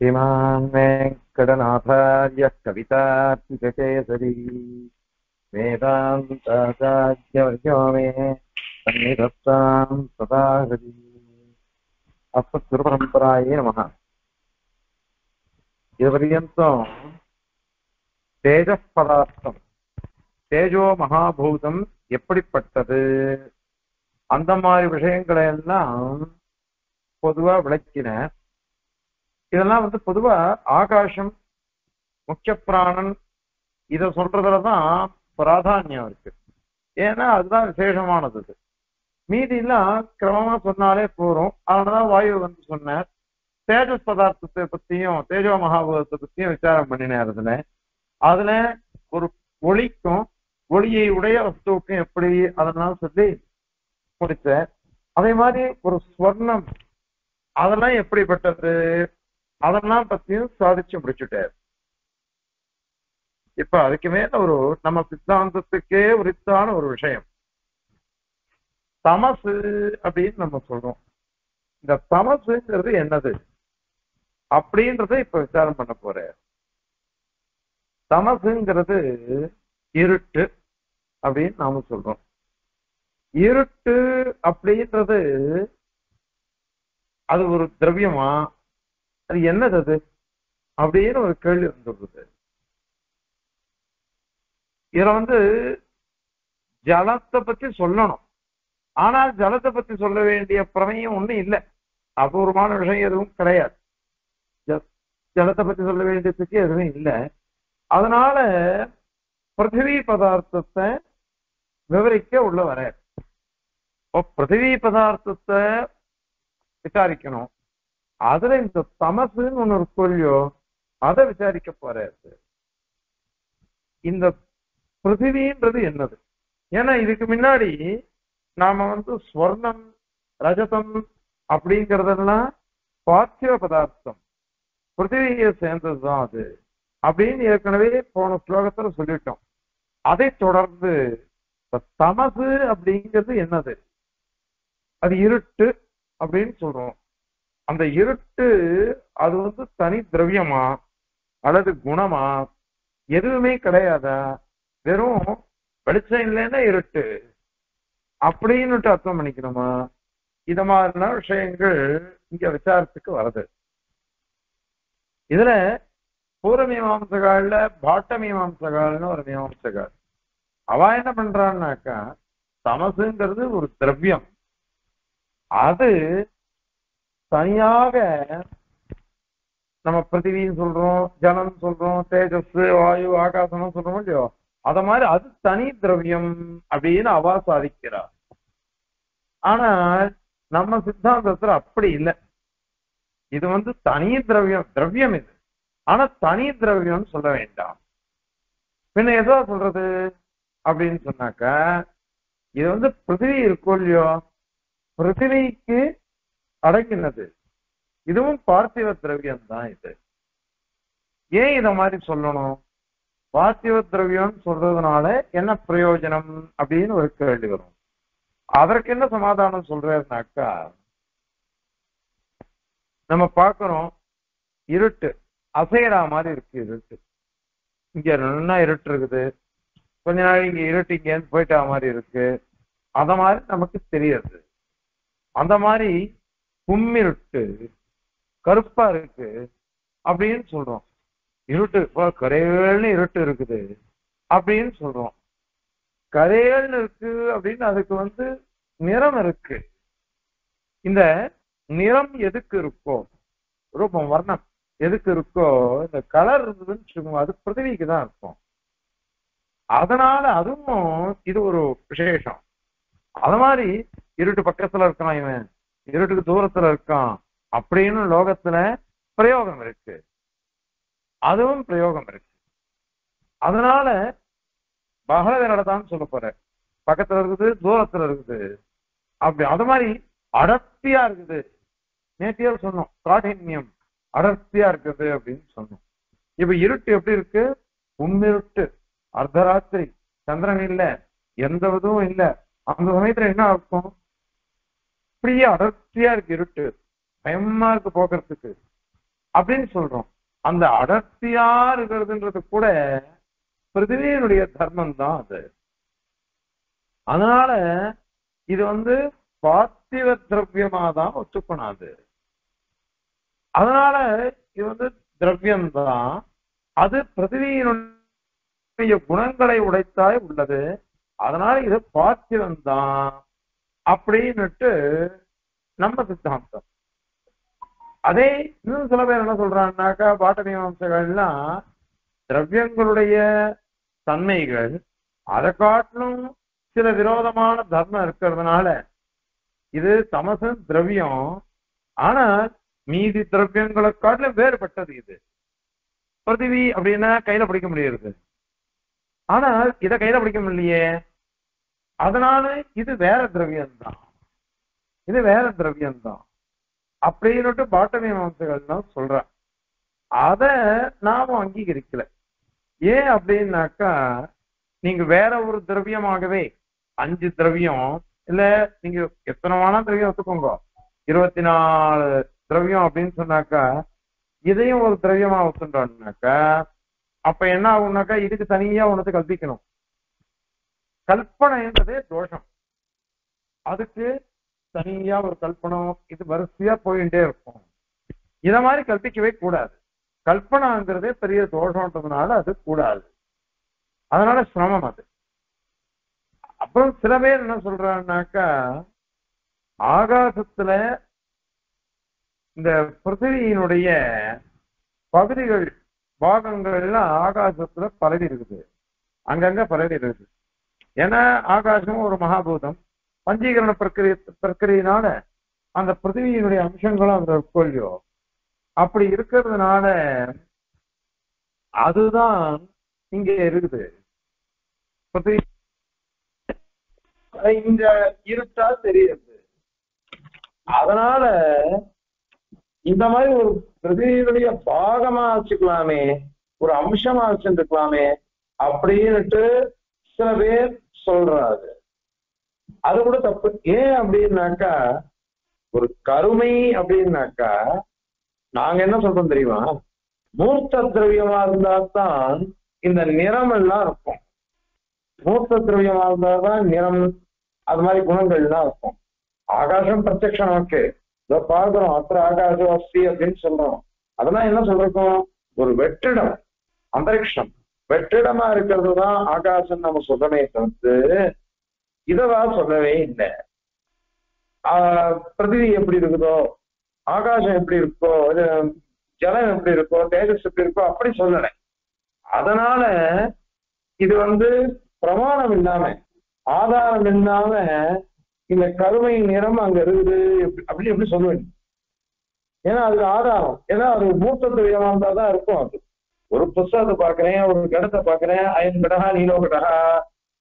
श्रीमान् वेङ्कटनाथार्य कवितार्किककेसरी वेदान्ताचार्यवर्यो मे सन्निधत्तां सदा हृदि अस्मद्गुरुपरम्परायै नमः। இதுவரையும் தேஜஸ் பதார்த்தம் தேஜோ மகாபூதம் எப்படிப்பட்டது அந்த மாதிரி விஷயங்களை எல்லாம் பொதுவா விளக்கின. இதெல்லாம் பொதுவா ஆகாசம் முக்கிய பிராணன் இத சொல்றதுலதான் பிராதானியம் இருக்கு. ஏன்னா அதுதான் விசேஷமானது. மீதி எல்லாம் கிரமமா சொன்னாலே போறோம். அதனாலதான் வாயு சொன்னார். தேஜஸ் பதார்த்தத்தை பத்தியும் தேஜோ மகாபூதத்தை பத்தியும் விசாரம் பண்ணினார். அதுல ஒரு ஒளிக்கும் ஒளியை உடைய வஸ்துவுக்கும் எப்படி அதெல்லாம் சொல்லி முடிச்ச. அதே மாதிரி ஒரு ஸ்வர்ணம் அதெல்லாம் எப்படிப்பட்டது அதெல்லாம் பத்தியும் சாதிச்சு முடிச்சுட்டார். இப்ப அதுக்கு மேல ஒரு நம்ம சித்தாந்தத்துக்கே உரித்தான ஒரு விஷயம் தமசு அப்படின்னு நம்ம சொல்றோம். இந்த தமசுங்கிறது என்னது அப்படின்றத இப்ப விசாரம் பண்ண போற. தமசுங்கிறது இருட்டு அப்படின்னு நாம சொல்றோம். இருட்டு அப்படின்றது அது ஒரு திரவியமா, அது என்னது அது அப்படின்னு ஒரு கேள்வி வந்துடுறது. இதுல ஜலத்தை பத்தி சொல்லணும். ஆனால் ஜலத்தை பத்தி சொல்ல வேண்டிய பிரமையும் ஒண்ணும் இல்லை. அபூர்வமான விஷயம் எதுவும் கிடையாது. ஜலத்தை பத்தி சொல்ல வேண்டியதுக்கு எதுவும் இல்லை. அதனால பிருத்திவி பதார்த்தத்தை விவரிக்க உள்ள வர பிருத்திவி பதார்த்தத்தை விசாரிக்கணும். அதுல இந்த தமசுன்னு ஒண்ணு இருக்கோ அதை விசாரிக்க போறாரு. இந்த பிருத்திவின்றது என்னது? ஏன்னா இதுக்கு முன்னாடி நாம ஸ்வர்ணம் ரஜதம் அப்படிங்கறதெல்லாம் பார்த்திவ பதார்த்தம் பிருத்திவியை சேர்ந்ததுதான் அது அப்படின்னு ஏற்கனவே போன ஸ்லோகத்துல சொல்லிட்டோம். அதை தொடர்ந்து தமசு அப்படிங்கிறது என்னது? அது இருட்டு அப்படின்னு சொல்றோம். அந்த இருட்டு அது தனி திரவியமா அல்லது குணமா எதுவுமே கிடையாதா? வெறும் வெளிச்சம் இல்லைன்னா இருட்டு அப்படின்னு அர்த்தம் பண்ணிக்கணுமா? இத மாதிரினா விஷயங்கள் இங்க விசாரத்துக்கு வருது. இதுல பூர்வ மீமாம்சகால பாட்ட மீமாம்சகால்னு ஒரு மீமாம்சகால் அவ என்ன பண்றான்னாக்கா தமசுங்கிறது ஒரு திரவியம். அது தனியாக நம்ம பிருத்திவின்னு சொல்றோம், ஜலம் சொல்றோம், தேஜஸ் வாயு ஆகாசம் சொல்றோம் இல்லையோ, அத மாதிரி அது தனி திரவியம் அப்படின்னு அவ சாதிக்கிறார். ஆனா நம்ம சித்தாந்தத்துல அப்படி இல்லை. இது தனி திரவியம் திரவியம் இது. ஆனா தனி திரவியம்னு சொல்ல வேண்டாம். பின்ன எதோ சொல்றது அப்படின்னு சொன்னாக்க இது பிருத்திவி இருக்கோ இல்லையோ, பிருத்திவிக்கு அடங்கினது. இதுவும் பார்த்திவ திரவியம் தான். இது ஏன் இத மாதிரி சொல்லணும்? பார்த்திவ திரவியம் சொல்றதுனால என்ன பிரயோஜனம் அப்படின்னு ஒரு கேள்வி வரும். அதற்கு என்ன சமாதானம் சொல்றாருனாக்கா, நம்ம பார்க்கிறோம் இருட்டு அசையறா மாதிரி இருக்கு. இருட்டு இங்க நல்லா இருட்டு இருக்குது, கொஞ்ச நாள் இங்க இருட்டு இங்கேருந்து போயிட்டா மாதிரி இருக்கு. அத மாதிரி நமக்கு தெரியுது. அந்த மாதிரி கும்மிருட்டு கருப்பா இருக்கு அப்படின்னு சொல்றோம். இருட்டு கரையல்னு இருட்டு இருக்குது அப்படின்னு சொல்றோம். கரையல்னு இருக்கு அப்படின்னு அதுக்கு நிறம் இருக்கு. இந்த நிறம் எதுக்கு இருக்கோ, ரூபம் வர்ணம் எதுக்கு இருக்கோ, இந்த கலர் இருந்ததுன்னு சொல்லுவோம், அது பிருத்திவிக்கு தான் இருக்கும். அதனால அதுவும் இது ஒரு விசேஷம். அது மாதிரி இருட்டு பக்கத்துல இருக்கான், இவன் இருட்டுக்கு தூரத்துல இருக்கான் அப்படின்னு லோகத்துல பிரயோகம் இருக்கு. அதுவும் பிரயோகம் இருக்கு. அதனால பகலதான் சொல்ல போற, பக்கத்துல இருக்குது தூரத்துல இருக்குது அப்படி. அது மாதிரி அடர்த்தியா இருக்குது. நேற்றையா சொன்னோம் காഠின்யம் அடர்த்தியா இருக்குது அப்படின்னு சொன்னோம். இப்ப இருட்டு எப்படி இருக்கு? உம்மிருட்டு, அர்த்தராத்திரி, சந்திரன் இல்ல, எந்த இதுவும் இல்ல. அந்த சமயத்துல என்ன இருக்கும்? இப்படியே அடர்த்தியா இருக்கு இருட்டு, பயமா இருக்கு போக்குறதுக்கு. அப்படின்னு சொல்றோம். அந்த அடர்த்தியா இருக்கிறதுன்றது கூட பிருத்திவியினுடைய தர்மம் தான் அது. அதனால இது பார்த்திவ திரவியமா தான் ஒத்துக்கணும் அது. அதனால இது திரவியம்தான். அது பிருத்திவியினுடைய குணங்களை உடைத்தாய் உள்ளது. அதனால இது பார்த்திவம் தான் அப்படின்னுட்டு நம்ம சித்தாந்தம். அதே இன்னும் சில பேர் என்ன சொல்றாங்கன்னாக்கா, பாட்ட மீமாம்சைகள்லாம் திரவியங்களுடைய தன்மைகள் அதை காட்டிலும் சில விரோதமான தர்மம் இருக்கிறதுனால இது தமசன் திரவியம், ஆனா மீதி திரவியங்களை காட்டிலும் வேறுபட்டது இது. பிருத்திவி அப்படின்னா கையில பிடிக்க முடியாது, ஆனால் இதை கையில பிடிக்க முடியலையே, அதனால இது வேற திரவியம்தான், இது வேற திரவியம்தான் அப்படின்னு பாட்ட மீமாம்சைகள் தான் சொல்ற. அத நாம அங்கீகரிக்கல. ஏன் அப்படின்னாக்கா, நீங்க வேற ஒரு திரவியமாகவே 5 திரவியம் இல்ல, நீங்க எத்தனை வேணா திரவியம் ஒத்துக்கோங்க, 24 திரவியம் அப்படின்னு சொன்னாக்கா, இதையும் ஒரு திரவியமா ஒத்துட்டோம்னாக்கா அப்ப என்ன ஆகும்னாக்கா, இதுக்கு தனியா ஒண்ணு கல்பிக்கணும். கல்பனைன்றதே தோஷம். அதுக்கு தனியா ஒரு கல்பனம், இது வரிசையா போயிட்டே இருக்கும். இத மாதிரி கல்பிக்கவே கூடாது. கல்பனாங்கிறதே பெரிய தோஷம்ன்றதுனால அது கூடாது. அதனால சிரமம் அது. அப்புறம் சில பேர் என்ன சொல்றாங்கன்னாக்கா, ஆகாசத்துல இந்த பிருத்திவியினுடைய பகுதிகள் பாகங்கள்லாம் ஆகாசத்துல பரவி இருக்குது, அங்கங்க பரவி இருக்குது. ஏன்னா ஆகாசம் ஒரு மகாபூதம், பஞ்சீகரண பிரக்கிரியினால அந்த பிருத்திவியினுடைய அம்சங்களும் அந்த கொள்ளியோ அப்படி இருக்கிறதுனால அதுதான் இங்க இருக்குது. இந்த இருட்டா தெரியுது. அதனால இந்த மாதிரி ஒரு பிருத்திவியினுடைய பாகமா வச்சுக்கலாமே, ஒரு அம்சமா வச்சுருக்கலாமே அப்படின்னுட்டு சில பேர் சொல்றாரு. அது கூட தப்பு. ஏன் அப்படின்னாக்கா, ஒரு கருமை அப்படின்னாக்கா நாங்க என்ன சொல்றோம் தெரியுமா, மூர்த்த திரவியமா இருந்தா தான் இந்த நிறம் எல்லாம் இருக்கும். மூர்த்த திரவியமா இருந்தாதான் நிறம், அது மாதிரி குணங்கள்லாம் இருக்கும். ஆகாசம் பிரத்யக்ஷம் நமக்கு இதோ பார்க்கிறோம், அத்த ஆகாசம் அஸ்தி அப்படின்னு சொல்றோம். அதெல்லாம் என்ன சொல்றோம், ஒரு வெற்றிடம், அந்தரிக்ஷம் வெற்றிடமா இருக்கிறது தான் ஆகாசம் நம்ம சொல்லவே தவிர்த்து இதவா சொல்லவே இல்லை. பிருத்திவி எப்படி இருக்குதோ, ஆகாசம் எப்படி இருக்கோ, ஜலம் எப்படி இருக்கோ, தேஜஸ் எப்படி இருக்கோ அப்படி சொல்லலை. அதனால இது பிரமாணம் இல்லாம, ஆதாரம் இல்லாம இந்த கருமை நிறம் அங்க இருக்குது அப்படி எப்படி சொல்லுவேன். ஏன்னா அதுக்கு ஆதாரம், ஏன்னா அது மூர்த்த திரவியமா இருந்தாதான் இருக்கும். அது ஒரு புஸ்தகத்தை பாக்குறேன், ஒரு கடத்தை பாக்குறேன், அயம் கடகா நீலோ கடகா,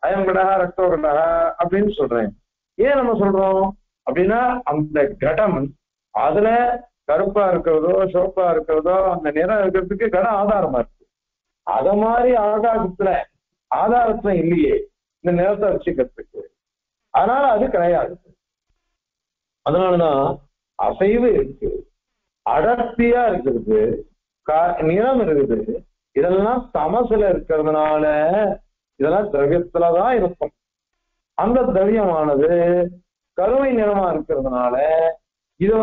அயம் கடகா ரத்தோ கடகா அப்படின்னு சொல்றேன். ஏன் நம்ம சொல்றோம் அப்படின்னா, அந்த கடம் அதுல கருப்பா இருக்கிறதோ சிவப்பா இருக்கிறதோ அந்த நிறம் இருக்கிறதுக்கு கடம் ஆதாரமா இருக்கு. அத மாதிரி ஆகாசத்துல ஆதாரத்துல இல்லையே இந்த நிறத்தை வச்சுக்கிறதுக்கு. அதனால அது கிடையாது. அதனாலதான் அசைவு இருக்கு, அடர்த்தியா இருக்குது, நிறம் இருக்குது. இதெல்லாம் தமசுல இருக்கிறதுனால இதெல்லாம் திரவியத்துலதான் இருக்கும். அந்த திரவியமானது கருமை நிறமா இருக்கிறதுனால இது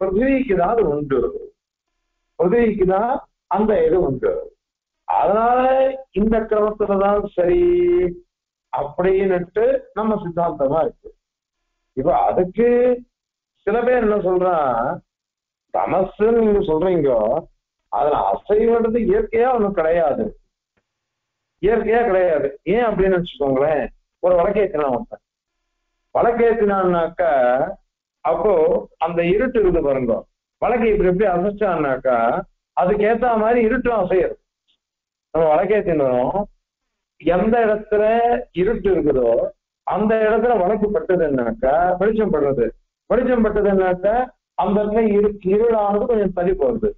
பிருத்திவிக்கு தான் அது உண்டு, பிருத்திவிக்கு தான் அந்த இது உண்டு. அதனால இந்த கிரமத்துலதான் சரி அப்படின்னுட்டு நம்ம சித்தாந்தமா இருக்கு. இப்ப அதுக்கு சில பேர் என்ன சொல்றான், தமசுன்னு நீங்க சொல்றீங்க, அதுல அசைவன்றது இயற்கையா ஒண்ணும் கிடையாது, இயற்கையா கிடையாது. ஏன் அப்படின்னு வச்சுக்கோங்களேன், ஒரு வழக்கேற்றினான் ஒருத்தன், வழக்கேற்றினான்னாக்கா அப்போ அந்த இருட்டு இருக்குது பாருங்க, வழக்கை இப்படி எப்படி அசைச்சான்னாக்கா அதுக்கு ஏத்த மாதிரி இருட்டும் அசையாது. நம்ம வழக்கேற்றினோம், எந்த இடத்துல இருட்டு இருக்குதோ அந்த இடத்துல வழக்கு பட்டதுன்னாக்கா வெளிச்சம் படுறது, வெளிச்சம் பட்டதுன்னாக்கா அந்த இடத்துல இருளானது கொஞ்சம் தள்ளி போகுது.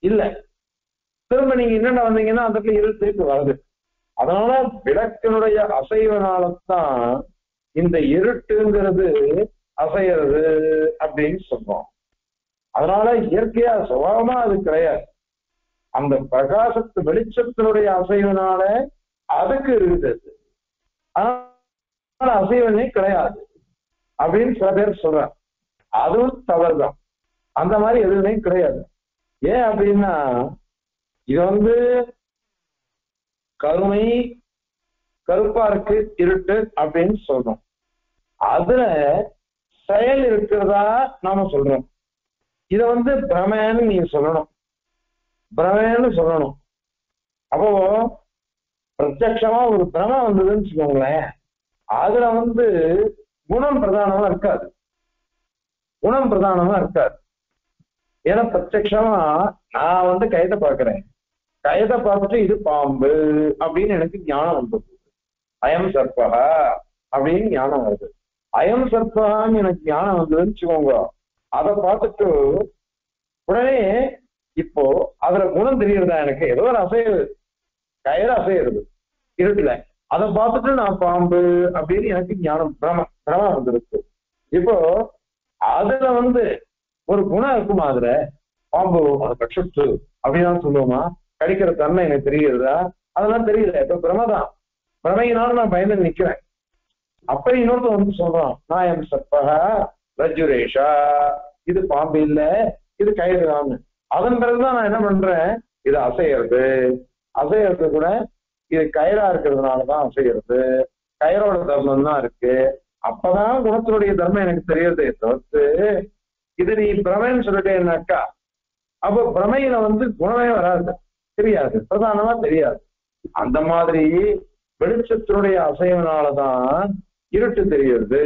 இல்ல திரும்ப நீங்க என்னென்ன வந்தீங்கன்னா அந்த இடத்துல இருள் திருப்பி வருது. அதனால விளக்கினுடைய அசைவனால்தான் இந்த இருட்டுங்கிறது அசைகிறது அப்படின்னு சொல்றோம். அதனால இயற்கையா சுபாவமா அது கிடையாது. அந்த பிரகாசத்து வெளிச்சத்தினுடைய அசைவனால அதுக்கு இருக்குது. அதனால அசைவனே கிடையாது அப்படின்னு சில பேர் சொல்றாங்க. அதுவும் தவறுதான். அந்த மாதிரி எதுவுமே கிடையாது. ஏன் அப்படின்னா இது கருமை கருப்பா இருக்கு இருட்டு அப்படின்னு சொல்றோம். அதுல செயல் இருக்கிறதா நாம சொல்றோம். இத பிரமன்னு நீங்க சொல்லணும், பிரமன்னு சொல்லணும். அப்போ பிரத்யட்சமா ஒரு பிரம வந்ததுன்னு வச்சுக்கோங்களேன், அதுல குணம் பிரதானமா இருக்காது, குணம் பிரதானமா இருக்காது. ஏன்னா பிரத்யட்சமா நான் கயத்தை பார்க்கிறேன், கயத்தை பார்த்துட்டு இது பாம்பு அப்படின்னு எனக்கு ஞானம் வந்தது, அயம் சர்பகா அப்படின்னு ஞானம் வருது. அயம் சர்பகான்னு எனக்கு ஞானம் வந்ததுன்னு வச்சுக்கோங்க, அதை பார்த்துட்டு உடனே இப்போ அதுல குணம் தெரியுறதா, எனக்கு ஏதோ ஒரு அசையுது, கயிறு அசையுது இருட்டுல, அதை பார்த்துட்டு நான் பாம்பு அப்படின்னு எனக்கு ஞானம் பிரம வந்துருக்கு. இப்போ அதுல ஒரு குணம் இருக்குமா, அதுல பாம்பு அதை கட்சத்து அப்படின்னு சொல்லுவோமா, கடிக்கிற தன்மை எனக்கு தெரியுறதா, அதெல்லாம் தெரியல. இப்ப பிரமதான், பிரமையினாலும் நான் பயந்து நிக்கிறேன். அப்ப இன்னொருத்த சொல்றான், நான் என் சர்பகா ரஜுரேஷா, இது பாம்பு இல்ல இது கயிறு தான். அதன் பிறகுதான் நான் என்ன பண்றேன், இது அசையறது கூட இது கயிறா இருக்கிறதுனாலதான் அசைகிறது, கயிறோட தர்மம் தான் இருக்கு. அப்பதான் குணத்தினுடைய தர்மம் எனக்கு தெரியறதே தவிர்த்து இது நீ பிரமைன்னு சொல்லிட்டேன்னாக்கா அப்ப பிரமையில குணமே வராது, தெரியாது, பிரதானமா தெரியாது. அந்த மாதிரி வெளிச்சத்தினுடைய அசைவனாலதான் இருட்டு தெரியுது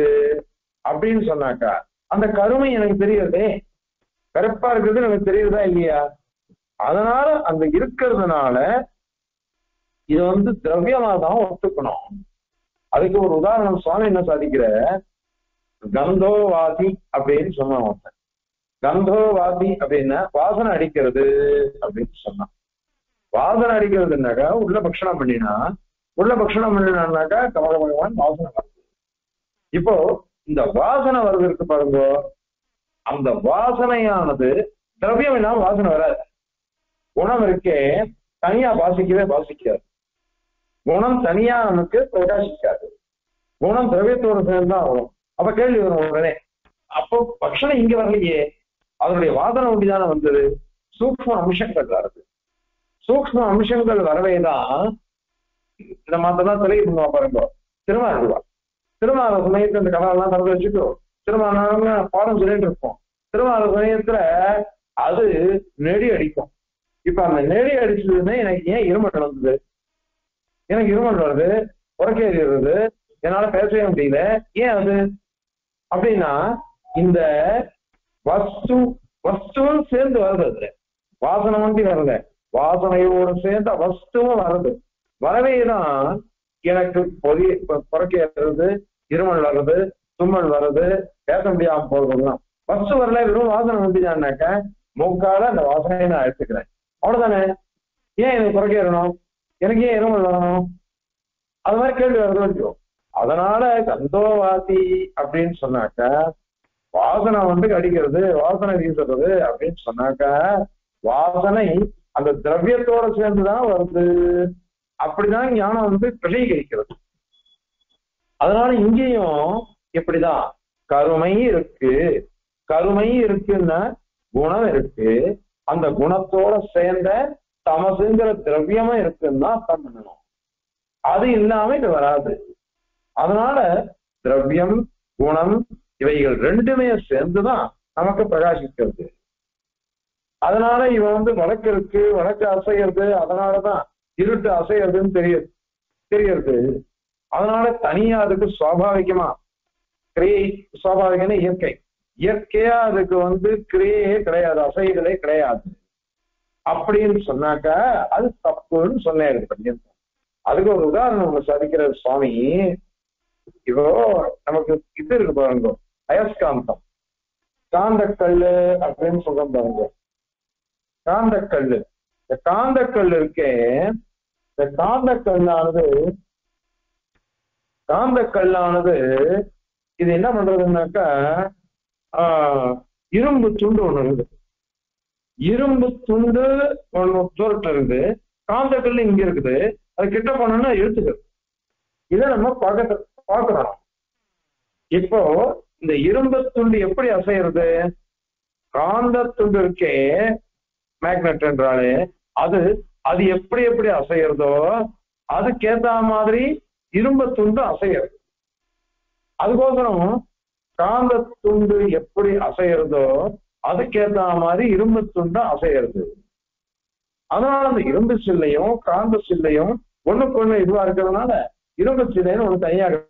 அப்படின்னு சொன்னாக்கா அந்த கருமை எனக்கு தெரியுறதே, கருப்பா இருக்கிறது எனக்கு தெரியுறதா இல்லையா? அதனால அந்த இருக்கிறதுனால இது திரவியமா தான் ஒத்துக்கணும். அதுக்கு ஒரு உதாரணம் சுவாமி என்ன சாதிக்கிற, கந்தோவாதி அப்படின்னு சொன்னான். கந்தோவாதி அப்படின்னா வாசனை அடிக்கிறது அப்படின்னு சொன்னான். வாசனை அடிக்கிறதுனாக்கா உள்ள பக்ஷணம் பண்ணினான்னாக்கா கமகமகமான் வாசனை வருது. இப்போ இந்த வாசனை வருவதற்கு பாருங்க, அந்த வாசனையானது திரவியம் இல்லாம வாசனை வராது. குணம் இருக்கே தனியா பாசிக்காது, குணம் தனியா நமக்கு பிரகாசிக்காது, குணம் திரவியத்தோடு சேர்ந்துதான் வரும். அப்ப கேள்வி வரும் உடனே, அப்போ பக்ஷணம் இங்க வரலையே, அதனுடைய வாசனை ஒண்டிதானே வந்தது, சூக்ஷ்ம அம்சங்கள் வருது. சூக்ஷ்ம அம்சங்கள் வரவேதான் இந்த மாத்ததான் தெளிவு பண்ணுவா பாருங்க. திருமால சமயத்துல இந்த கதாவெல்லாம் திறந்து வச்சுட்டு திருமால பாடம் சொல்லிட்டு இருப்போம். திருமால சமயத்துல அது நெடி அடிக்கும். இப்ப அந்த நெடி அடிச்சதுன்னு எனக்கு ஏன் இருமல் வந்தது, எனக்கு இருமல் வருது, உறக்கேறி வருது, என்னால பேசவே முடியல, ஏன் அது அப்படின்னா இந்த வஸ்துவும் சேர்ந்து வருது. அதுல வாசனை வண்டி வரல, வாசனையோடு சேர்ந்த வஸ்துவும் வருது. வரவேதான் எனக்கு புறக்கேறது, இருமல் வர்றது, தும்மல் வர்றது, பேச முடியாம போறதுலாம் வஸ்து வரல, வெறும் வாசனை வண்டிதான்னாக்க மூக்கால அந்த வாசனையை நான் எடுத்துக்கிறேன், அவ்வளவுதானே. ஏன் எனக்கு புறக்கேறணும், எனக்கு ஏன் இருமல் வரணும், அது மாதிரி கேள்வி வருது. அதனால கந்தோவாதி அப்படின்னு சொன்னாக்க வாசனை அடிக்கிறது, வாசனை வீசுறது அப்படின்னு சொன்னாக்க வாசனை அந்த திரவியத்தோட சேர்ந்துதான் வருது. அப்படிதான் ஞானம் பிரசீகரிக்கிறது. அதனால இங்கேயும் இப்படிதான் கருமை இருக்குன்னா குணம் இருக்கு, அந்த குணத்தோட சேர்ந்த தமசுங்கிற திரவியமா இருக்குன்னா அர்த்தம் பண்ணணும். அது இல்லாம இது வராது. அதனால திரவியம் குணம் இவைகள் ரெண்டுமே சேர்ந்துதான் நமக்கு பிரகாசிக்கிறது. அதனால இவன் வழக்கு அசைகிறது, அதனாலதான் இருட்டு அசைகிறதுன்னு தெரியறது. அதனால தனியா அதுக்கு சுவாபாவிகமா கிரியை, சுவாபாவிகன இயற்கையா அதுக்கு கிரியையே கிடையாது, அசைகளே கிடையாது அப்படின்னு சொன்னாக்க அது தப்புன்னு சொன்னேன். அதுக்கு ஒரு உதாரணம் சாதிக்கிற சுவாமி, இப்போ நமக்கு இது இருக்கு பாருங்க, அயஸ்காந்தம், காந்தக்கல்லு அப்படின்னு சொல்றோம் பாருங்க. காந்தக்கல்லு, இந்த காந்தக்கல் இருக்கே, இந்த காந்தக்கல்லானது இது என்ன பண்றதுன்னாக்கா இரும்பு துண்டு ஒண்ணு இருக்குது, இரும்பு துண்டு ஒன்று தூரத்துல இருக்குது, காந்தக்கல் இங்க இருக்குது, அது கிட்ட போனோம்னா இழுத்துக்கிறது. இதை நம்ம பார்க்கணும். இப்போ இந்த இரும்பு துண்டு எப்படி அசைகிறது? காந்த துண்டு இருக்கே மேக்னெட் என்றாலே அது அது எப்படி எப்படி அசைகிறதோ அதுக்கேத்த மாதிரி இரும்பு துண்டு அசைகிறது. அதுக்கோசரம் காந்த துண்டு எப்படி அசைகிறதோ அதுக்கேத்த மாதிரி இரும்பு துண்டு அசைகிறது. அதனால அந்த இரும்பு சில்லையும் காந்த சில்லையும் ஒண்ணுக்கு ஒண்ணு இதுவா இருக்கிறதுனால இரும்பு சில்லைன்னு ஒண்ணு தனியாக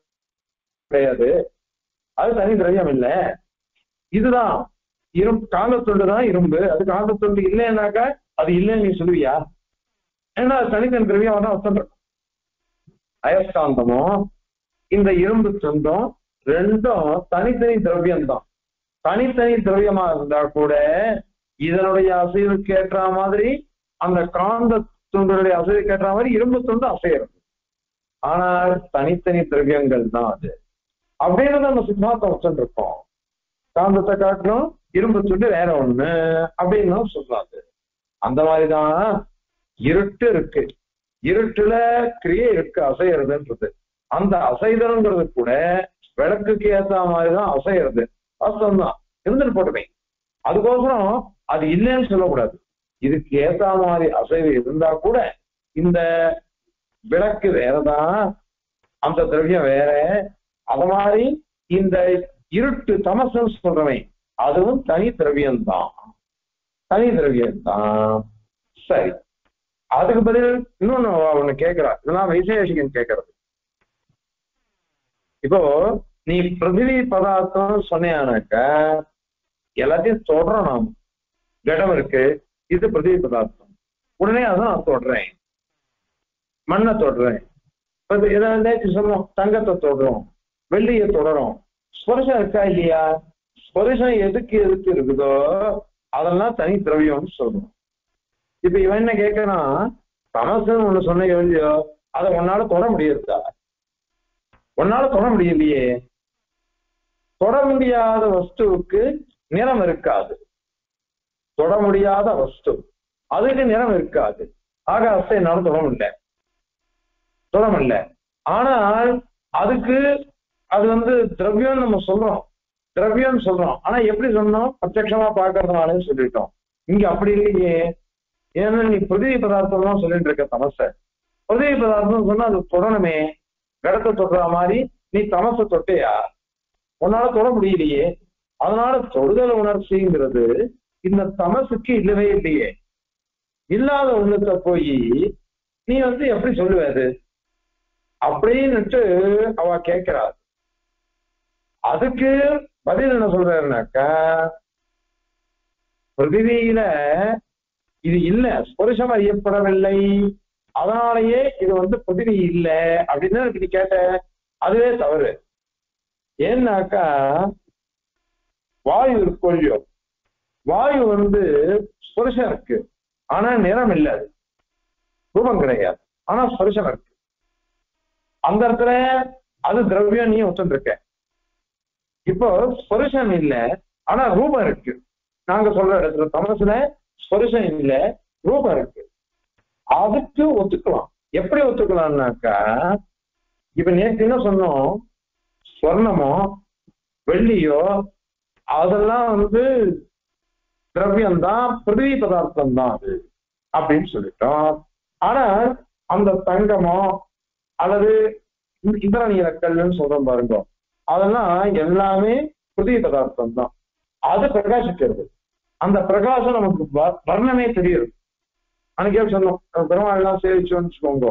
கிடையாது, அது தனி திரவியம் இல்லை. இதுதான் காந்த துண்டு தான் இரும்பு. அது காந்த துண்டு இல்லைன்னாக்கா அது இல்லைன்னு நீ சொல்லுவியா? ஏன்னா அது தனித்தனி திரவியம் தான் வசந்த. அயஸ்காந்தமும் இந்த இரும்பு துண்டும் ரெண்டும் தனித்தனி திரவியம் தான். தனித்தனி திரவியமா இருந்தா கூட இதனுடைய அசைவுக்கு ஏற்ற மாதிரி அந்த காந்த துண்டுடைய அசைவுக்கு ஏற்ற மாதிரி இரும்பு துண்டு அசைகிறது. ஆனால் தனித்தனி திரவியங்கள் தான் அது அப்படின்னு நம்ம சித்தாந்தம் வச்சுருக்கோம். காந்தத்தை காட்டணும், இரும்பு துண்டு வேற ஒண்ணு அப்படின்னு சொல்லாது. அந்த மாதிரிதான் இருட்டு இருக்கு, இருட்டுல கிரியை இருக்கு, அசைகிறதுன்றது. அந்த அசைதல்ங்கிறது கூட விளக்குக்கு ஏத்த மாதிரிதான் அசைகிறது. வாஸ்தவம் தான், இருந்துட்டு போட்டுமே. அதுக்கோசரம் அது இல்லைன்னு சொல்லக்கூடாது. இதுக்கு ஏத்த மாதிரி அசைவு இருந்தா கூட இந்த விளக்கு வேறதான், அந்த திரவியம் வேற. அது மாதிரி இந்த இருட்டு தமசம் சொல்றவன் அதுவும் தனி திரவியம்தான், தனி திரவியம்தான். சரி, அதுக்கு பதில் இன்னொன்னு ஒண்ணு கேட்கிறா. இதெல்லாம் வைசேஷிகன் கேட்கறது. இப்போ நீ பிருத்திவி பதார்த்தம் சொன்னாக்க எல்லாத்தையும் தொடரும். நாம் கடம் இருக்கு, இது பிருத்திவி பதார்த்தம், உடனே அதான் நான் தொடுறேன், மண்ணை தொடுறேன். ஏதாச்சும் சொல்லுவோம், தங்கத்தை தொடுறோம், வெள்ளியை தொடரும். ஸ்பர்ஷம் இருக்கா இல்லையா? ஸ்பர்ஷம் எதுக்கு எதுக்கு இருக்குதோ அதெல்லாம் தனி திரவியம்னு சொல்றோம். இப்ப இவன் என்ன கேட்கறான், தமசுன்னு ஒண்ணு சொன்ன இல்லையோ, அதை உன்னால தொட முடியுதா? உன்னால தொட முடியலையே. தொட முடியாத வஸ்துவுக்கு நிறம் இருக்காது. தொட முடியாத வஸ்து அதுக்கு நிறம் இருக்காது. ஆகாசத்தை என்னால தொட முடியல. ஆனால் அதுக்கு அது திரவியம் நம்ம சொல்றோம், திரவியம் சொல்றோம். ஆனா எப்படி சொன்னோம்? பிரத்யட்சமா பாக்குறதுனாலே சொல்லிட்டோம். இங்க அப்படி இல்லையே. ஏன்னா நீ பிருத்திவி பதார்த்தம் தான் சொல்லிட்டு இருக்க. தமச பிருத்திவி பதார்த்தம் சொன்னா அது தொடணுமே. கடத்தை தொடுற மாதிரி நீ தமசை தொட்டையா? உன்னால தொட முடியலையே. அதனால தொடுதல் உணர்ச்சிங்கிறது இந்த தமசுக்கு இல்லவே இல்லையே. இல்லாத ஒண்ணுத்த போய் நீ எப்படி சொல்லுவாரு அப்படின்னுட்டு அவ கேட்கிறாள். அதுக்கு பதில் என்ன சொல்றாருனாக்கா, பிருத்திவியில இது இல்ல, ஸ்பர்ஷம் அறியப்படவில்லை, அதனாலேயே இது பிருத்திவி இல்லை அப்படின்னு நீ கேட்ட. அதுவே தவறு. ஏன்னாக்கா வாயு இருக்கொள்ளியோ, வாயு ஸ்பர்ஷம் இருக்கு, ஆனா நிறம் இல்லை, அது ரூபம் கிடையாது, ஆனா ஸ்பர்ஷம் இருக்கு. அந்த இடத்துல அது திரவியம் நீ ஒத்துருக்க. இப்போ ஸ்பர்ஷம் இல்லை, ஆனா ரூபம் இருக்கு. நாங்க சொல்ற இடத்துல தமசுல ஸ்பர்ஷம் இல்லை, ரூபம் இருக்கு. அதுக்கு ஒத்துக்கலாம். எப்படி ஒத்துக்கலாம்னாக்கா, இப்ப நேற்று என்ன சொன்னோம், ஸ்வர்ணமோ வெள்ளியோ அதெல்லாம் திரவியம்தான், பிருத்திவி பதார்த்தம் தான் அது அப்படின்னு சொல்லிட்டோம். ஆனா அந்த தங்கமோ அல்லது இதர நீரக்கல்னு சொல்றோம் பாருங்க, அதெல்லாம் எல்லாமே பிருத்திவி பதார்த்தம் தான். அது பிரகாசிக்கிறது. அந்த பிரகாசம் நமக்கு வர்ணமே தெரியுது. அன்னைக்கே சொன்னோம், பெருமாள் எல்லாம் சேவிச்சோன்னு வச்சுக்கோங்க,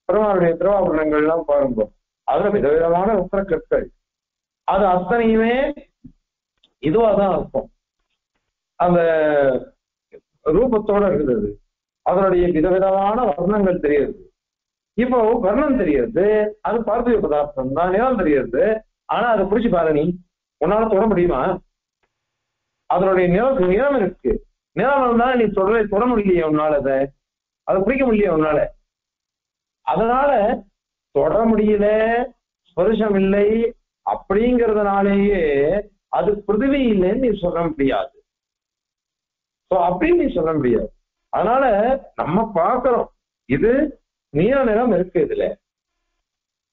பெருமாளுடைய திருவாபரணங்கள் எல்லாம் பாருங்க, அதுல விதவிதமான ரத்ன கற்கள், அது அத்தனையுமே இதுவாதான் இருக்கும். அந்த ரூபத்தோட இருக்குது. அதனுடைய விதவிதமான வர்ணங்கள் தெரியுது. இப்போ வர்ணம் தெரியுது, அது பார்த்திவ பதார்த்தம் தான். நிறம் தெரியுது, ஆனா அதை பிடிச்சி பாரு, நீ உன்னால தொட முடியுமா? அதனுடைய நிறம் இருக்கு. நிறம் இருந்தா நீ தொட முடியலையே உன்னால, அதை பிடிக்க முடியலையே உன்னால. அதனால தொட முடியல, ஸ்பர்ஷம் இல்லை அப்படிங்கிறதுனாலேயே அது பிருத்திவி இல்லைன்னு நீ சொல்ல முடியாது. அப்படின்னு நீ சொல்ல முடியாது. அதனால நம்ம பார்க்கிறோம், இது நீல நிறம் இருக்கு, இதுல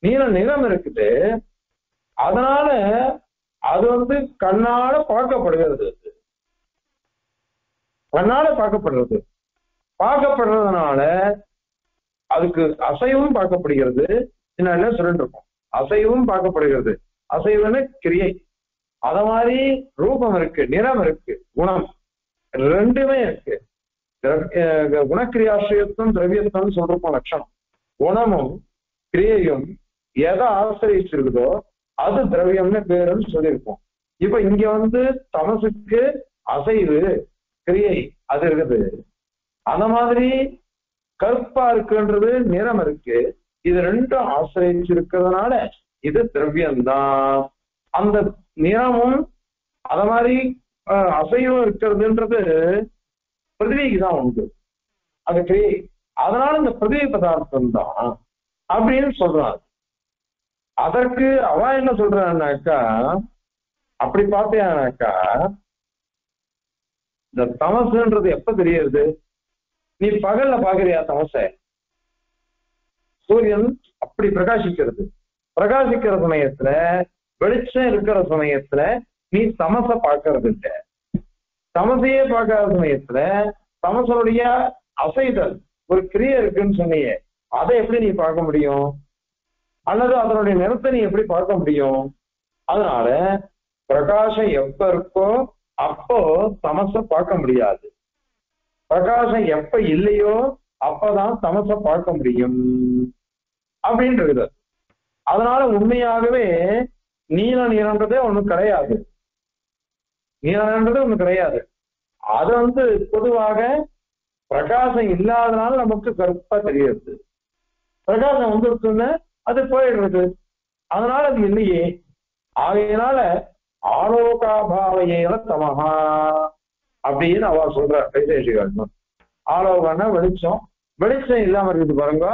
நீல நிறம் இருக்குது, அதனால அது கண்ணால பார்க்கப்படுகிறது, கண்ணால பார்க்கப்படுறதுனால அதுக்கு அசைவும் பார்க்கப்படுகிறது. என்ன சொல்லிட்டு இருக்கோம், அசைவும் பார்க்கப்படுகிறது. அசைவுன்னு கிரியை, அத மாதிரி ரூபம் இருக்கு, நிறம் இருக்கு, குணம் ரெண்டுமே இருக்கு. குணக்கிரியாசிரியத்துவம் திரவியத்துவம் சொல்றப்போ லட்சணம். குணமும் கிரியையும் எதை ஆசிரியிருக்குதோ அது திரவியம்னு பேருன்னு சொல்லியிருக்கோம். இப்ப இங்க தமசுக்கு அசைவு கிரியை அது இருக்குது. அந்த மாதிரி கருப்பா இருக்குன்றது நிறம் இருக்கு, இது ரெண்டும் ஆசிரியிச்சு இருக்கிறதுனால இது திரவியம்தான். அந்த நிறமும் அத மாதிரி அசைவும் இருக்கிறதுன்றது பிருத்திவிக்கு தான் உண்டு, அது கிரியை. அதனால இந்த பிருத்திவி பதார்த்தம் தான் அப்படின்னு சொல்றாங்க. அதற்கு அவ என்ன சொல்றான்னாக்கா, அப்படி பார்த்தேனாக்கா இந்த தமசுன்றது எப்ப தெரியுது? நீ பகல்ல பாக்குறியா தமச? சூரியன் அப்படி பிரகாசிக்கிற சமயத்துல, வெளிச்சம் இருக்கிற சமயத்துல நீ தமச பார்க்கறது இல்லை. தமசையே பார்க்காத சமயத்துல தமசனுடைய அசைதல் ஒரு கிரியை இருக்குன்னு சொன்னியே, அதை எப்படி நீ பார்க்க முடியும்? அல்லது அதனுடைய நிறத்தை நீ எப்படி பார்க்க முடியும்? அதனால பிரகாசம் எப்ப இருக்கோ அப்போ தமச பார்க்க முடியாது. பிரகாசம் எப்ப இல்லையோ அப்பதான் தமச பார்க்க முடியும் அப்படின்றது. அதனால உண்மையாகவே நீல நிறன்றதே ஒண்ணும் கிடையாது, நீலன்றது ஒண்ணு கிடையாது. அது பொதுவாக பிரகாசம் இல்லாதனால நமக்கு கருப்பா தெரியுது. பிரகாசம் வந்துருச்சுன்னு அது போயிடுறது, அதனால அது இல்லையே. ஆகையினால ஆலோகாபாவையேவ தமஹா அப்படின்னு அவ சொல்ற வைசேஷிகன். ஆலோகம்னா வெளிச்சம், வெளிச்சம் இல்லாம இருக்குது பாருங்க,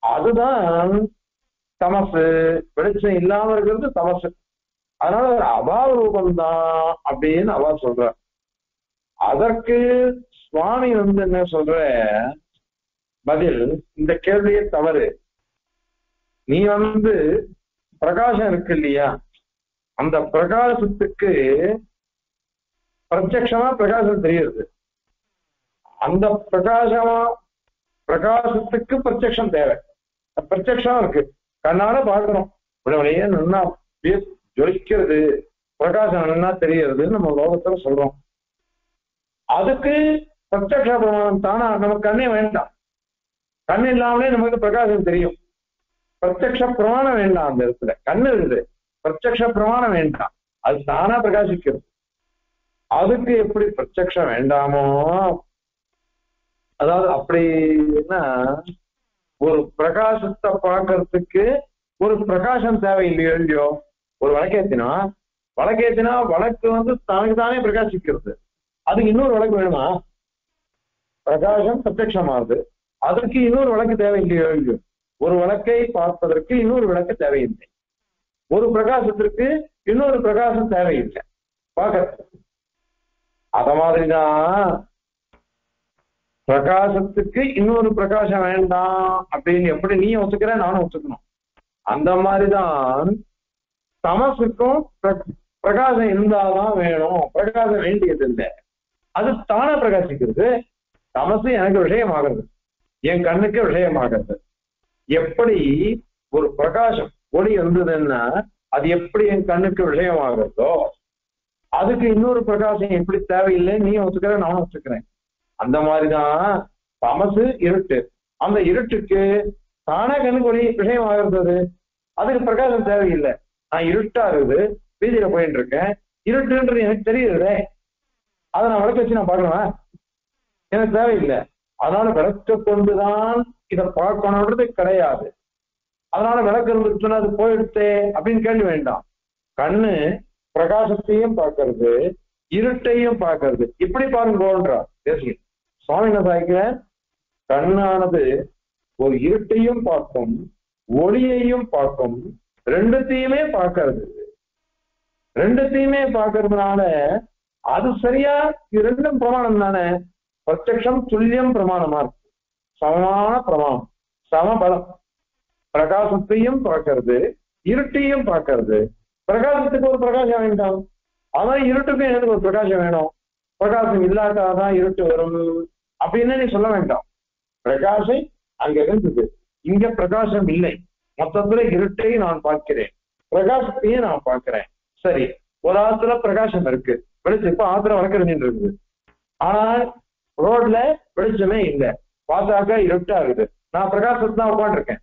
அதுதான் தமசு. வெளிச்சம் இல்லாம இருக்கிறது தமசு. அதனால ஒரு அபாவ ரூபம்தான் அப்படின்னு அவ சொல்ற. அதற்கு சுவாமி என்ன சொல்ற பதில், இந்த கேள்வியே தவறு. நீ பிரகாசம் இருக்கு இல்லையா, அந்த பிரகாசத்துக்கு பிரத்யக்ஷமா பிரகாசம் தெரியுது. அந்த பிரகாசத்துக்கு பிரத்யக்ஷம் தேவை. பிரத்யக்ஷம் இருக்கு, கண்ணால பாக்குறோம், உடனே நல்லா ஜொலிக்கிறது, பிரகாசம் நல்லா தெரியறதுன்னு நம்ம லோகத்துல சொல்றோம். அதுக்கு பிரத்யக்ஷ பிரமாணம் தானா, நமக்கு கண்ணே வேண்டாம். கண் இல்லாமலே நமக்கு பிரகாசம் தெரியும். பிரத்யக்ஷ பிரமாணம் வேண்டாம். அந்த இடத்துல கண்ணு இருக்குது, பிரத்யக்ஷ பிரமாணம் வேண்டாம், அது தானா பிரகாசிக்கிறது. அதுக்கு எப்படி பிரத்யக்ஷம் வேண்டாமோ, அதாவது அப்படின்னா ஒரு பிரகாசத்தை பார்க்கறதுக்கு ஒரு பிரகாசம் தேவை இல்லையோ இல்லையோ. ஒரு வழக்கேத்தினா வழக்கு தனக்கு தானே பிரகாசிக்கிறது, அதுக்கு இன்னொரு வழக்கு வேணுமா? பிரகாசம் பிரத்யக்ஷமாகுது, அதற்கு இன்னொரு வழக்கு தேவை இல்லையோ இல்லையோ. ஒரு வழக்கை பார்ப்பதற்கு இன்னொரு விளக்கு தேவையில்லை, ஒரு பிரகாசத்திற்கு இன்னொரு பிரகாசம் தேவையில்லை பார்க்கறதுக்கு. அத மாதிரிதான் பிரகாசத்துக்கு இன்னொரு பிரகாசம் வேண்டாம் அப்படின்னு எப்படி நீ ஒத்துக்கிற நானும் ஒத்துக்கணும். அந்த மாதிரிதான் தமசுக்கும் பிரகாசம் இருந்தாதான் வேணும், பிரகாசம் வேண்டியது இல்லை, அது தானே பிரகாசிக்கிறது. தமசு எனக்கு விஷயமாகிறது, என் கண்ணுக்கு விஷயமாகிறது. எப்படி ஒரு பிரகாசம் ஒளி இருந்ததுன்னா அது எப்படி என் கண்ணுக்கு விஷயமாகிறதோ, அதுக்கு இன்னொரு பிரகாசம் எப்படி தேவையில்லை நீ ஒத்துக்கிற நானும் ஒத்துக்கிறேன். அந்த மாதிரிதான் தமசு இருட்டு, அந்த இருட்டுக்கு தானே கண்ணுக்கு ஒளி விஷயமாகிறது, அதுக்கு பிரகாசம் தேவையில்லை. நான் இருட்டா இருக்குது, வீதியில போயிட்டு இருக்கேன், இருட்டுன்றது எனக்கு தெரியுது, அதை நான் விளக்க வச்சு நான் பார்க்கணுமா? எனக்கு தேவையில்லை. அதனால விளக்க கொண்டுதான் இதை பார்க்கணுன்றது கிடையாது. அதனால விளக்கு இருந்துச்சுன்னா அது போயிடுத்தே அப்படின்னு கேள்வி வேண்டாம். கண்ணு பிரகாசத்தையும் பார்க்கறது, இருட்டையும் பார்க்கறது, இப்படி பாருங்கன்றார் பேசுகிறேன். சுவாமி என்ன சாய்க்கிற, கண்ணானது ஒரு இருட்டையும் பார்க்கும், ஒளியையும் பார்க்கும், ரெண்டுத்தையுமே பார்க்கறது. ரெண்டுத்தையுமே பார்க்கறதுனால அது சரியா, இது ரெண்டும் பிரமாணம் தானே. பிரத்யக்ஷம் துல்லியம் பிரமாணமா இருக்கு, சமமான பிரமாணம், சமபலம். பிரகாசத்தையும் பார்க்கறது, இருட்டையும் பார்க்கறது. பிரகாசத்துக்கு ஒரு பிரகாசம் வேண்டாம், ஆனா இருட்டுக்கும் எனக்கு ஒரு பிரகாசம் வேணும். பிரகாசம் இல்லாட்டாதான் இருட்டு வரும் அப்படின்னு நீ சொல்ல வேண்டாம். பிரகாசம் அங்க இருந்தது, இங்க பிரகாசம் இல்லை. மொத்தத்துல இருட்டையும் நான் பார்க்கிறேன், பிரகாசத்தையும் நான் பார்க்கிறேன். சரி, ஒரு ஆத்துல பிரகாசம் இருக்கு, வெளிச்சம். இப்ப ஆத்துல வளர்க்கறது இருக்குது, ஆனால் ரோட்ல வெளிச்சமே இல்லை, பார்த்தாக்கா இருட்டா இருக்குது. நான் பிரகாசத்தை தான் உட்காந்துருக்கேன்,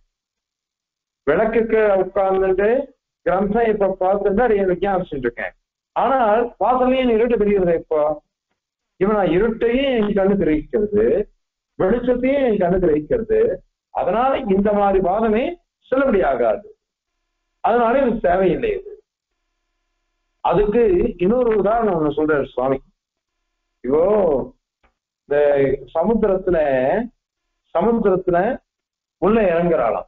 விளக்குக்கு உட்கார்ந்துட்டு கிரந்தம் இப்ப பார்த்துட்டு அதை விஞ்ஞாபிச்சுட்டு இருக்கேன். ஆனால் வாசலையும் இருட்டு தெரியுது. இப்போ இவன் நான் இருட்டையும் என் கண்ணு கிரகிக்கிறது, வெளிச்சத்தையும் என் கண்ணு கிரகிக்கிறது. அதனால இந்த மாதிரி வாதமே செல்லுபடி ஆகாது, அதனால இது தேவையில்லை. இது அதுக்கு இன்னொரு உதாரணம் ஒண்ணு சொல்றாரு சுவாமி. இப்போ இந்த சமுத்திரத்துல உள்ள இறங்குறாளாம்.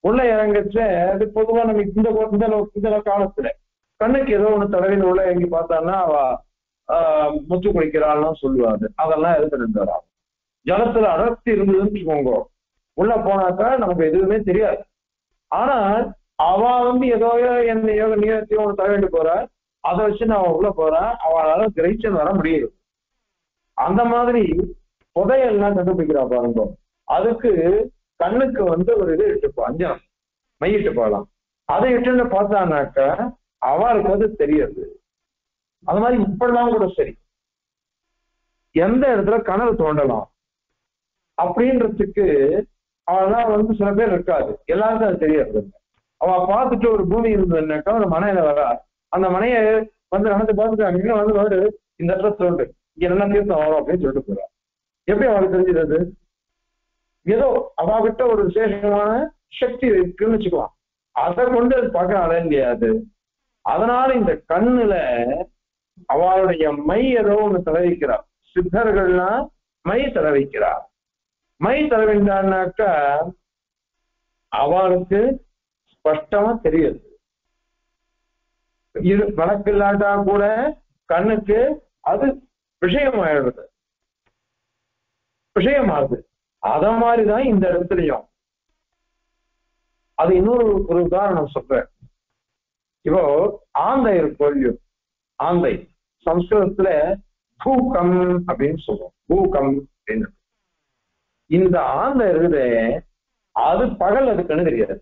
உள்ள இறங்கச்ச அது பொதுவா நம்ம இந்த காலத்துல கண்ணுக்கு ஏதோ ஒண்ணு தடவையில் உள்ள இறங்கி பார்த்தான்னா அவ முத்து குளிக்கிறாள்னு சொல்லுவாரு. அதெல்லாம் எதுக்கு நின்றாரா. ஜலத்துல அடர்த்தி இருந்ததுன்னு வச்சுக்கோங்க, உள்ள போனாக்கா நமக்கு எதுவுமே தெரியாது. ஆனால் அவ ஏதோ என்னையோ நீரத்தையோ ஒன்று தடவிட்டு போறா, அதை வச்சு நான் உள்ள போறேன், அவளால கிரகிச்சல் வர முடியுது. அந்த மாதிரி புதையெல்லாம் கண்டுபிடிக்கிறா பாருங்க. அதுக்கு கண்ணுக்கு ஒரு இது இட்டுப்போம், அஞ்சனம் மையிட்டு போகலாம். அதை இட்டுன்னு பார்த்தானாக்க அவளுக்கு தெரியாது. அது மாதிரி இப்பெல்லாம் கூட சரி, எந்த இடத்துல கனவு தோண்டலாம் அப்படின்றதுக்கு அவெல்லாம் சில பேர் இருக்காது, எல்லாருக்கும் அது தெரியாது. அவ பார்த்துட்டு ஒரு பூமி இருந்ததுன்னாக்கா ஒரு மனையில வரா, அந்த மனையை நடந்து பார்த்துட்டு அங்கே வருது, இந்த இடத்துல தோண்டு, இங்க என்ன தீர்த்தம் வரும் அப்படின்னு சொல்லிட்டு போறா. எப்படி அவளுக்கு தெரிஞ்சிருது? ஏதோ அவகிட்ட ஒரு விசேஷமான சக்தி இருக்குன்னு வச்சுக்கலாம், அதை கொண்டு அது பார்க்க அலையாது. அதனால இந்த கண்ணுல அவளுடைய மை ஏதோ ஒண்ணு தடவிக்கிறார். சித்தர்கள்லாம் மை தடவிக்கிறார். மை தடவிட்டான்னாக்கா அவளுக்கு ஸ்பஷ்டமா தெரியுது. வழக்கு இல்லாட்டா கூட கண்ணுக்கு அது விஷயமாயிடுது, விஷயமாகுது. அத மாதிரிதான் இந்த இடத்துலயும். அது இன்னொரு ஒரு உதாரணம் சொல்றேன். இப்போ ஆந்தை இருக்கு, ஆந்தை சம்ஸ்கிருதத்துல பூகம் அப்படின்னு சொல்லுவோம். பூகம் அப்படின்னு இந்த ஆந்தை இருக்குது, அது பகல் அதுக்குன்னு தெரியாது.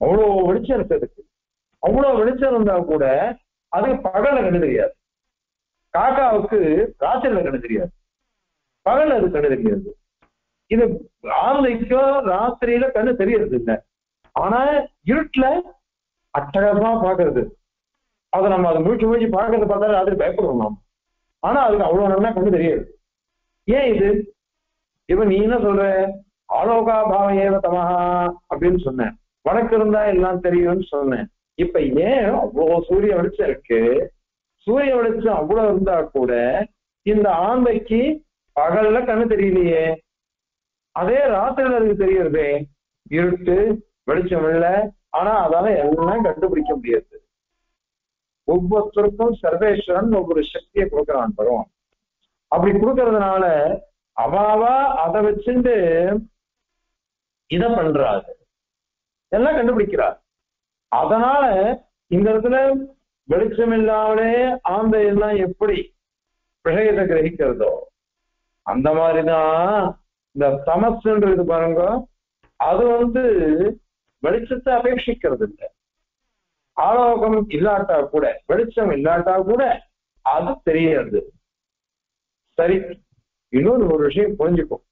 அவ்வளோ வெளிச்சம் இருக்கு அதுக்கு, அவ்வளவு வெளிச்சம் இருந்தா கூட அதுக்கு பகல்ல கண்ணு தெரியாது. காக்காவுக்கு ராத்திரில கண்ணு தெரியாது, பகல் அது கண்ணு தெரியாது. இது ஆந்தைக்கோ ராத்திரியில கண்ணு தெரியறது இல்லை, ஆனா இருட்டுல அட்டகாசமா பாக்குறது. அதை நம்ம அதை முழிச்சு பாக்குறது பார்த்தாலும் ராத்திரி பயப்படுறோம் நாம். ஆனா அதுக்கு அவ்வளவு நல்லா கண்ணு தெரியாது. ஏன் இது? இப்ப நீ என்ன சொல்ற, ஆலோகா பாவம் ஏவ தமஹா அப்படின்னு சொன்னேன், வடக்கு இருந்தா எல்லாம் தெரியும்னு சொன்னேன். இப்ப ஏன் அவ்வளவு சூரிய வெளிச்சம் இருக்கு, சூரிய வெளிச்சம் அவ்வளவு இருந்தா கூட இந்த ஆந்தைக்கு பகல்ல கண்ணு தெரியலையே, அதே ராத்திரில அதுக்கு தெரியறதே, இருட்டு வெளிச்சம் இல்லை. ஆனா அதால எல்லாம் கண்டுபிடிக்க முடியாது. ஒவ்வொருத்தருக்கும் சர்வேஸ்வரன் ஒவ்வொரு சக்தியை கொடுக்கறான் பருவம். அப்படி கொடுக்கறதுனால அவாவா அதை வச்சுட்டு இதை பண்றாரு, எல்லாம் கண்டுபிடிக்கிறார். அதனால இந்த இடத்துல வெளிச்சம் இல்லாமலே ஆந்தை எல்லாம் எப்படி விஷயத்தை கிரகிக்கிறதோ அந்த மாதிரிதான் இந்த தமசுன்றது பாருங்க, அது வெளிச்சத்தை அபேட்சிக்கிறது இல்லை. ஆலோகம் இல்லாட்டா கூட, வெளிச்சம் இல்லாட்டா கூட அது தெரியாது. சரி, இன்னொரு ஒரு விஷயம் புரிஞ்சுக்கும்.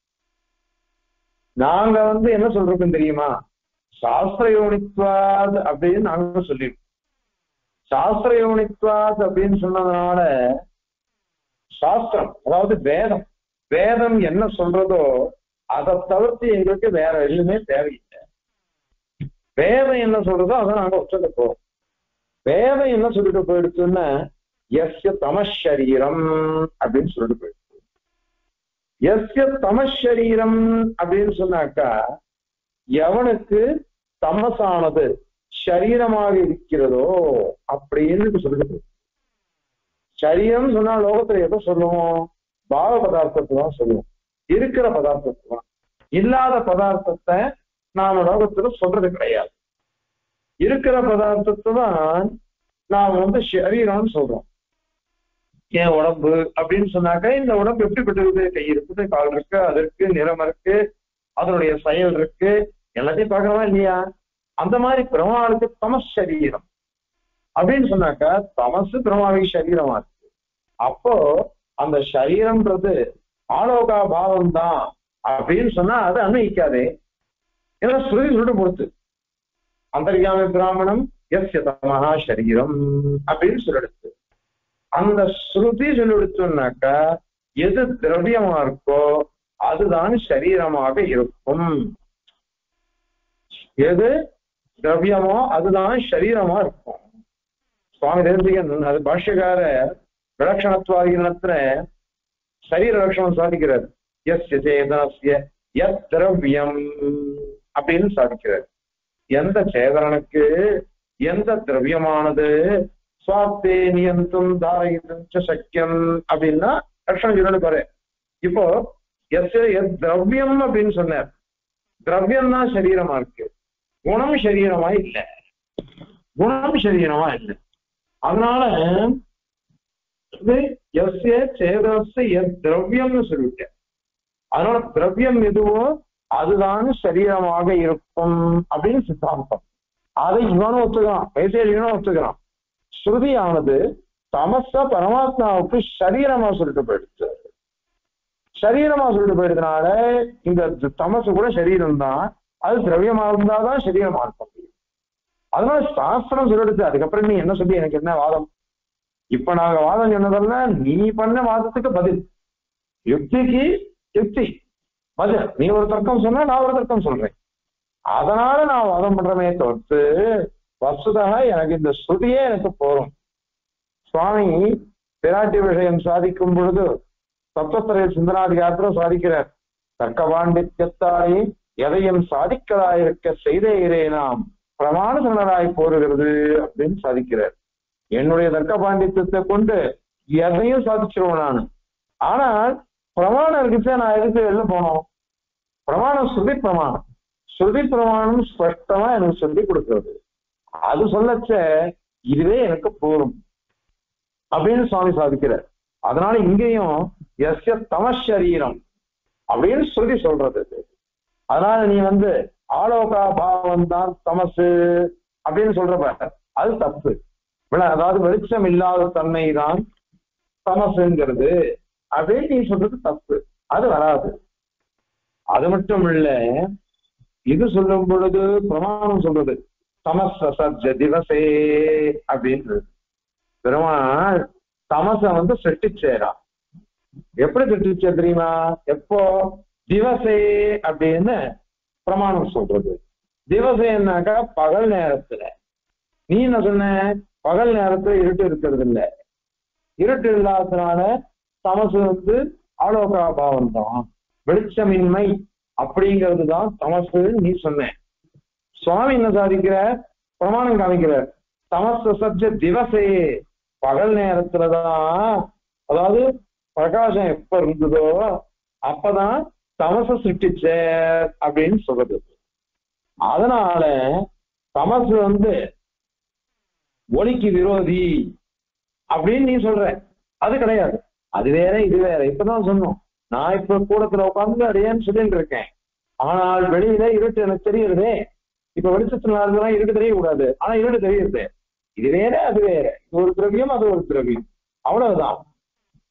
நாங்க என்ன சொல்றோம் தெரியுமா, சாஸ்திரயோனித்வாத் அப்படின்னு நாங்க சொல்லிருக்கோம். சாஸ்திரயோனித்வாத் அப்படின்னு சொன்னதுனால சாஸ்திரம், அதாவது வேதம், வேதம் என்ன சொல்றதோ அதை தவிர்த்து எங்களுக்கு வேற எதுவுமே தேவையில்லை. வேதம் என்ன சொல்றதோ அதை நாங்க ஒத்துக்க போறோம். வேதம் என்ன சொல்லிட்டு போயிடுச்சுன்னா எஸ்ய தமசரீரம் அப்படின்னு சொல்லிட்டு போயிடுச்சு. எஸ்ய தமசரீரம் அப்படின்னு சொன்னாக்கா எவனுக்கு தமசானது சரீரமாக இருக்கிறதோ அப்படின்னு சொல்லிட்டு போயிடுச்சு. சரீரம் சொன்னா லோகத்துல எதை சொல்லுவோம்? பாவ பதார்த்தத்தை தான் சொல்லுவோம், இருக்கிற பதார்த்தத்தை தான். இல்லாத பதார்த்தத்தை நாம லோகத்துல சொல்றது கிடையாது. இருக்கிற பதார்த்தத்தை தான் நாம வந்து சரீரம்னு சொல்றோம். என் உடம்பு அப்படின்னு சொன்னாக்க இந்த உடம்பு எப்படிப்பட்டிருக்கு? கை இருக்குது, கால் இருக்கு, அதற்கு நிறம் இருக்கு, அதனுடைய செயல் இருக்கு, எல்லாத்தையும் பார்க்கறதா இல்லையா? அந்த மாதிரி பிரம்மாவுக்கு தமஸ் சரீரம் அப்படின்னு சொன்னாக்கா தமசு பிரம்மாவை சரீரமா இருக்கு. அப்போ அந்த சரீரம்ன்றது ஆலோகா பாவம் தான் அப்படின்னு சொன்னா அது அன்வயிக்காதே. ஏன்னா ஸ்ருதி சொல்லிட்டு பொறுத்து அந்தர்யாமி பிராமணம் எஸ்ய தமஹா சரீரம் அப்படின்னு சொல்லிடுச்சு. அந்த ஸ்ருதி சொல்லிடுச்சுன்னாக்கா எது திரவியமா இருக்கோ அதுதான் சரீரமாக இருக்கும். எது திரவியமோ அதுதான் சரீரமா இருக்கும். சுவாமி தேசிகன் அது பாஷ்யக்கார விலட்சணத்துவாதிகளத்துல சரீர லட்சணம் சாதிக்கிறார். எஸ்ய சேதனஸ்ய யத் திரவியம் அப்படின்னு சாதிக்கிறார். எந்த சேதனனுக்கு எந்த திரவியமானது சுவார்த்தே நியந்தும் தாரயிதும் சக்கியம் அப்படின்னா லட்சணம் சொல்லு பாரு. இப்போ எஸ்ய திரவியம் அப்படின்னு சொன்னார். திரவியம் தான் சரீரமா இருக்கு, குணம் சரீரமா இல்லை. குணம் சரீரமா இல்லை. அதனால எஸ்ய சேதனஸ்ய திரவியம்னு சொல்லிட்டேன். அதனால திரவியம் எதுவோ அதுதான் சரீரமாக இருக்கும் அப்படின்னு சித்தாந்தம். அதை இவனும் ஒத்துக்கிறான், வைசேரியனும் ஒத்துக்கிறான். ஸ்ருதியானது தமச பரமாத்மாவுக்கு சரீரமா சொல்லிட்டு போயிடுச்சு. சரீரமா சொல்லிட்டு போயிடுறதுனால இந்த தமசு கூட சரீரம் தான், அது திரவியமா இருந்தாதான் சரீரமா இருக்க முடியும். அதனால சாஸ்திரம் சொல்லிடுச்சு. அதுக்கப்புறம் நீ என்ன சொல்லி எனக்கு என்ன வாதம்? இப்ப நாங்க வாதம் சொன்னதெல்லாம் நீ பண்ண வாதத்துக்கு பதில், யுக்திக்கு யுக்தி பதில். நீ ஒரு தர்க்கம் சொன்னா நான் ஒரு தர்க்கம் சொல்றேன், அதனால நான் வாதம் பண்றமே தவிர்த்து வசுதாக எனக்கு இந்த ஸ்ருதியே எனக்கு போரும். சுவாமி பிராட்டி விஷயம் சாதிக்கும் பொழுது தத்துவத்திரை சிந்தனாதிகாரத்துல சாதிக்கிறார். தர்க்க பாண்டித்யத்தாலே எதையும் சாதிக்கலாயிருக்க செய்தே நாம் பிரமாண சரணராய் போருகிறது அப்படின்னு சாதிக்கிறார். என்னுடைய தர்க்க பாண்டித்யத்தை கொண்டு எதையும் சாதிச்சிருவோம் நான். ஆனால் பிரமாணம் இருக்குச்சா நான் எதுக்கு வெளில போனோம்? பிரமாணம் ஸ்ருதி பிரமாணம். ஸ்ருதி பிரமாணம் ஸ்பஷ்டமா எனக்கு சொல்லி கொடுக்கிறது. அது சொல்லச்ச இதுவே எனக்கு போரும் அப்படின்னு சுவாமி சாதிக்கிறார். அதனால இங்கேயும் எஸ்ய தமசரீரம் அப்படின்னு சொல்லி சொல்றது. அதனால நீ வந்து ஆலோகா பாவம் தான் தமசு அப்படின்னு சொல்றப்ப அது தப்பு. அதாவது வெளிச்சம் இல்லாத தன்மை தான் தமசுங்கிறது அப்படின்னு நீ சொல்றது தப்பு, அது வராது. அது மட்டும் இல்ல, இது சொல்லும் பொழுது பிரமாணம் சொல்றது தமச திவசே அப்படின்றது. பெருமாள் தமச வந்து செட்டிச்சேரா. எப்படி செட்டிச்சே தெரியுமா? எப்போ? திவசே அப்படின்னு பிரமாணம் சொல்றது. திவசேன்னாக்கா பகல் நேரத்துல. நீ என்ன சொன்ன? பகல் நேரத்துல இருட்டு இருக்கிறது இல்லை. இருட்டு இல்லாததுனால தமசு வந்து ஆலோகா பாவம் தான், வெளிச்சமின்மை அப்படிங்கிறது தான் தமசு நீ சொன்ன. சுவாமி என்ன சாதிக்கிற? பிரமாணம் காமிக்கிறார். தமச சப்ஜ திவசே, பகல் நேரத்துலதான், அதாவது பிரகாசம் எப்ப இருந்ததோ அப்பதான் தமச சிருஷ்டிச்ச அப்படின்னு சொல்றது. அதனால தமசு வந்து ஒளிக்கு விரோதி அப்படின்னு நீ சொல்ற. அது கிடையாது, அது வேற இது வேற. இப்பதான் சொன்னோம், நான் இப்ப கூடத்துல உட்காந்து அடையேன்னு சொல்லிட்டு இருக்கேன். ஆனால் வெளியில இருட்டு எனக்கு தெரியுறதே. இப்ப வெளிச்சத்துல இருட்டு தெரியக்கூடாது, ஆனா இருட்டு தெரியுது. இது வேற அது வேற. இது ஒரு திரவியம், அது ஒரு திரவியம், அவ்வளவுதான்.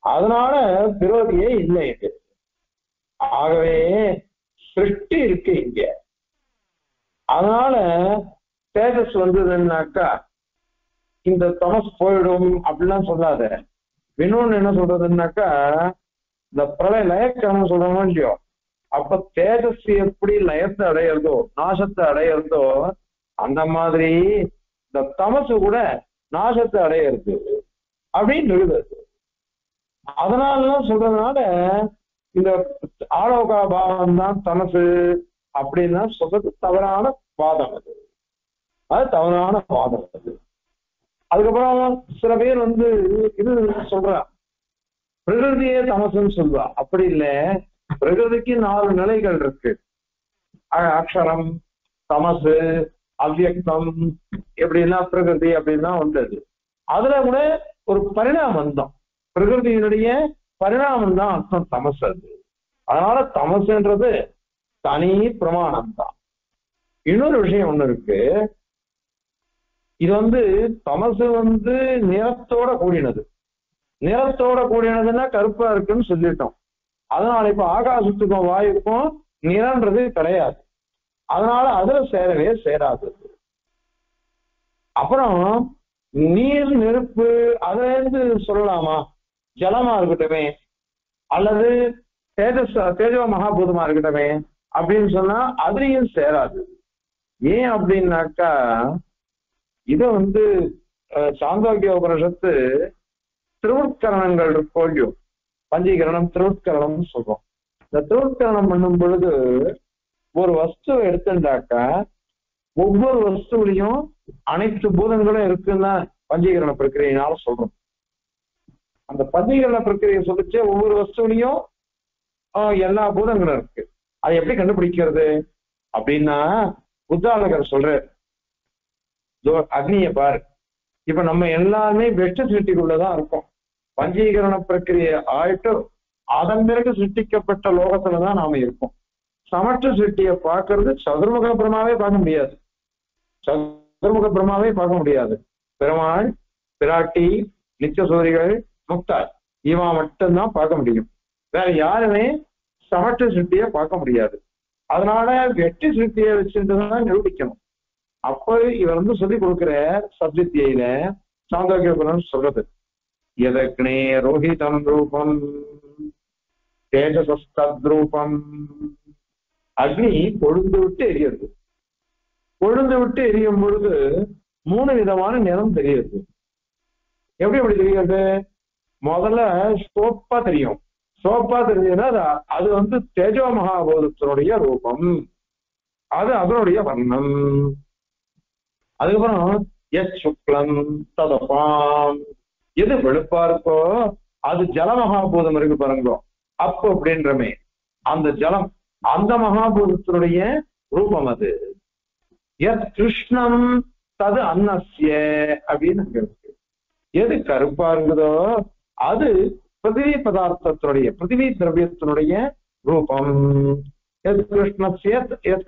அதனால விரோதியே இல்லை இது. ஆகவே சிருஷ்டி இருக்கு இங்க. அதனால தேஜஸ் வந்ததுன்னாக்கா இந்த தமஸ் போயிடும் அப்படிலாம் சொல்லாத. இன்னொன்னு என்ன சொல்றதுன்னாக்கா, இந்த பிரளய லயக்கரணம் சொல்றோமோ இல்லையோ, அப்ப தேஜஸ் எப்படி லயத்தை அடையிறதோ நாசத்தை அடையிறதோ அந்த மாதிரி இந்த தமசு கூட நாசத்தை அடையிறது அப்படின்னு இருக்குது. அதனாலதான் சொல்றதுனால இந்த ஆலோகா பாவம் தான் தமசு அப்படின்னா சொல்றது தவறான வாதம். அது தவறான வாதம். அது அதுக்கப்புறம் சில பேர் வந்து இது சொல்றா, பிரகிருதியே தமசுன்னு சொல்லுவா. அப்படி இல்லை, பிரகிருதிக்கு 4 நிலைகள் இருக்கு. அக்ஷரம், தமசு, அவ்யக்தம், எப்படின்னா பிரகிருதி அப்படின்னா வந்தது. அதுல கூட ஒரு பரிணாமம் தான், பிரகிருதியினுடைய பரிணாமம் தான் அர்த்தம் தமசு. அது அதனால தமசுன்றது தனி பிரமாணம் தான். இன்னொரு விஷயம் ஒண்ணு இருக்கு, இது வந்து தமசு வந்து நிறத்தோட கூடினது. நிறத்தோட கூடினதுன்னா கருப்பா இருக்குன்னு சொல்லிட்டோம். அதனால இப்ப ஆகாசத்துக்கும் வாயுக்கும் நிறன்றது கிடையாது. அதனால அதுல சேரவே சேராது. அப்புறம் நீர், நெருப்பு அதுல இருந்து சொல்லலாமா? ஜலமா இருக்கட்டுமே, அல்லது தேஜோ மகாபூதமா இருக்கட்டுமே அப்படின்னு சொன்னா அதுலயும் சேராது. ஏன் அப்படின்னாக்கா, இத வந்து சாந்தோக்கிய உபனிஷத்து திருவுட்கரணங்கள் இருக்கோல்லையோ, பஞ்சீகரணம் திருவுட்கரணம் சொல்றோம். இந்த திருவுட்கரணம் பண்ணும் பொழுது ஒரு வஸ்துவை எடுத்துட்டாக்கா ஒவ்வொரு வஸ்துவிலையும் அனைத்து பூதங்களும் இருக்குன்னா பஞ்சீகரண பிரக்கிரியினால சொல்றோம். அந்த பஞ்சீகரண பிரக்கிரியை சொல்லிச்சு ஒவ்வொரு வஸ்துவிலையும் எல்லா பூதங்களும் இருக்கு. அதை எப்படி கண்டுபிடிக்கிறது அப்படின்னா, உத்தாலகர் சொல்ற அக்னிய பாரு. இப்ப நம்ம எல்லாமே வெஷ்ட சிருஷ்டிக்குள்ளதான் இருக்கோம். பஞ்சீகரண பிரக்கிரியை ஆயிட்டு அதன் பிறகு சிருஷ்டிக்கப்பட்ட லோகத்துலதான் நாம இருக்கோம். சமற்ற சிருஷ்டியை பார்க்கறது சதுர்முக பிரமாவே பார்க்க முடியாது. சதுர்முக பிரமாவே பார்க்க முடியாது. பெருமாள், பிராட்டி, நித்தியசூரிகள், முக்தார் இவன் மட்டும்தான் பார்க்க முடியும். வேற யாருமே சமற்ற சிருஷ்டியை பார்க்க முடியாது. அதனால வெற்றி சிருஷ்டியை வச்சுட்டுதான் நிரூபிக்கணும். அப்ப இவர் வந்து சொல்லி கொடுக்கிற சப்ஜெக்டியில சாந்தோக்கிய சொல்றது, எதக்னே ரோஹிதம் ரூபம் தேஜசஸ்தத்ரூபம். அக்னி கொழுந்து விட்டு எரியுது. கொழுந்து விட்டு எரியும் பொழுது 3 விதமான நிறம் தெரியுது. எப்படி தெரியுது? முதல்ல சோப்பா தெரியும். சோப்பா தெரிஞ்சதுன்னா அது வந்து தேஜோ மகாபூதத்தினுடைய ரூபம், அது அதனுடைய வர்ணம். அதுக்கப்புறம் எஸ் சுக்லம் ததபாம், எது வெளுப்பா இருக்கோ அது ஜல மகாபூதம் இருக்கு பாருங்க. அப்போ அப்படின்றமே அந்த ஜலம் அந்த மகாபூதத்தினுடைய ரூபம் அது. எத் கிருஷ்ணம் தது அன்னஸ்ய அப்படின்னு இருக்கு. எது கருப்பா இருக்குதோ அது பிருத்திவி பதார்த்தத்தினுடைய பிருத்திவி திரவியத்தினுடைய ரூபம். எத்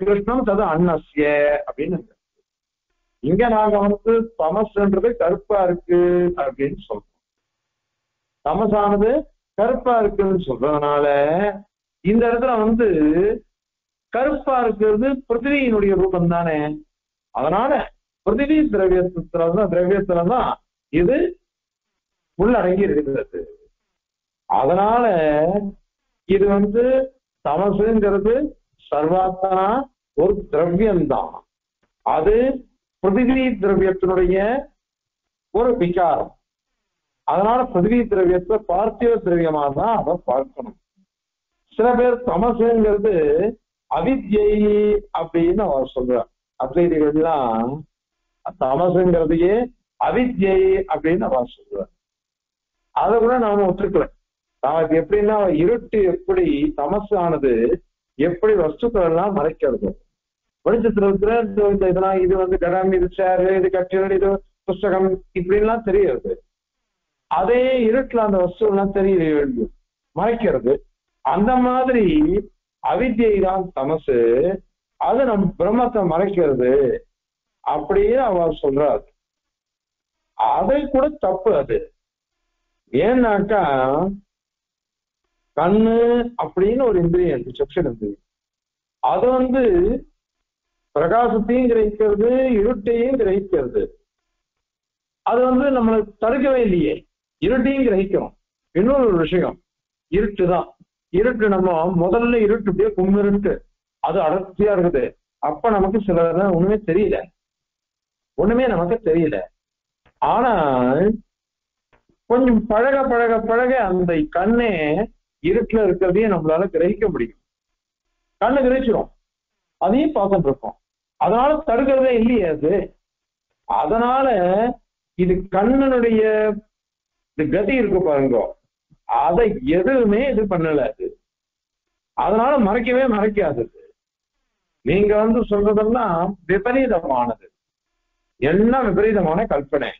கிருஷ்ணம் தது அன்னஸ்ய அப்படின்னு இருக்கு. இங்க நாங்க வந்து தமசுன்றது கருப்பா இருக்கு அப்படின்னு சொல்றோம். தமசானது கருப்பா இருக்குன்னு சொல்றதுனால இந்த இடத்துல வந்து கருப்பா இருக்கிறது பிருத்திவியினுடைய ரூபம் தானே. அதனால பிருத்திவி திரவியத்துலதான் இது உள்ளடங்கி இருக்கிறது. அதனால இது வந்து தமசுங்கிறது சர்வாத்தனா ஒரு திரவியம்தான். அது பிருத்திவி திரவியத்தினுடைய ஒரு விகாரம். அதனால பிருத்திவி திரவியத்தை பார்த்திவ திரவியமா தான் அதை பார்க்கணும். சில பேர் தமசுங்கிறது அவித்யை அப்படின்னு அவர் சொல்றார். அத்வைதிகள்லாம் தமசுங்கிறதையே அவித்யை அப்படின்னு அவர் சொல்றார். அதை கூட நாம ஒத்துக்கல. நமக்கு எப்படின்னா இருட்டு எப்படி தமசு ஆனது எப்படி வஸ்துக்கள் எல்லாம் மறைக்கிறது. வெளிச்சத்துல இருக்கிற இதெல்லாம் இது வந்து கடம், இது சேரு, இது கட்டிடம், இது புஸ்தகம் இப்படின்லாம் தெரியுது. அதே இருட்டுல அந்த வஸ்து எல்லாம் தெரிய மறைக்கிறது. அந்த மாதிரி அவித்யை தான் தமசு, அது நம் பிரம்மத்தை மறைக்கிறது அப்படின்னு அவர் சொல்றாரு. அதை கூட தப்பு அது. ஏன்னாக்கா கண்ணு அப்படின்னு ஒரு இந்திரியம் இருக்கு, செக்ஷன் இந்திரியம். அது வந்து பிரகாசத்தையும் கிரகிக்கிறது, இருட்டையும் கிரகிக்கிறது. அது வந்து நம்மளுக்கு தடுக்கவே இல்லையே, இருட்டையும் கிரகிக்கிறோம். இன்னொரு விஷயம் இருட்டு தான். இருட்டு நம்ம முதல்ல இருட்டு அப்படியே கும்மிருட்டு அது அடர்த்தியா இருக்குது. அப்ப நமக்கு சில ஒண்ணுமே தெரியல, ஒண்ணுமே நமக்கு தெரியல. ஆனா கொஞ்சம் பழக பழக பழக அந்த கண்ணே இருட்டுல இருக்கிறதையும் நம்மளால கிரகிக்க முடியும். கண்ணு கிரகிச்சிடும், அதையும் பார்த்துட்டு இருக்கோம். அதனால தடுக்கிறதே இல்லையே அது. அதனால இது கண்ணனுடைய இந்த கதி இருக்கு பாருங்க, அதை எதுவுமே இது பண்ணல அது. அதனால மறைக்கவே மறைக்காது. நீங்க சொல்றதெல்லாம் விபரீதமானது, என்ன விபரீதமான கல்பனை.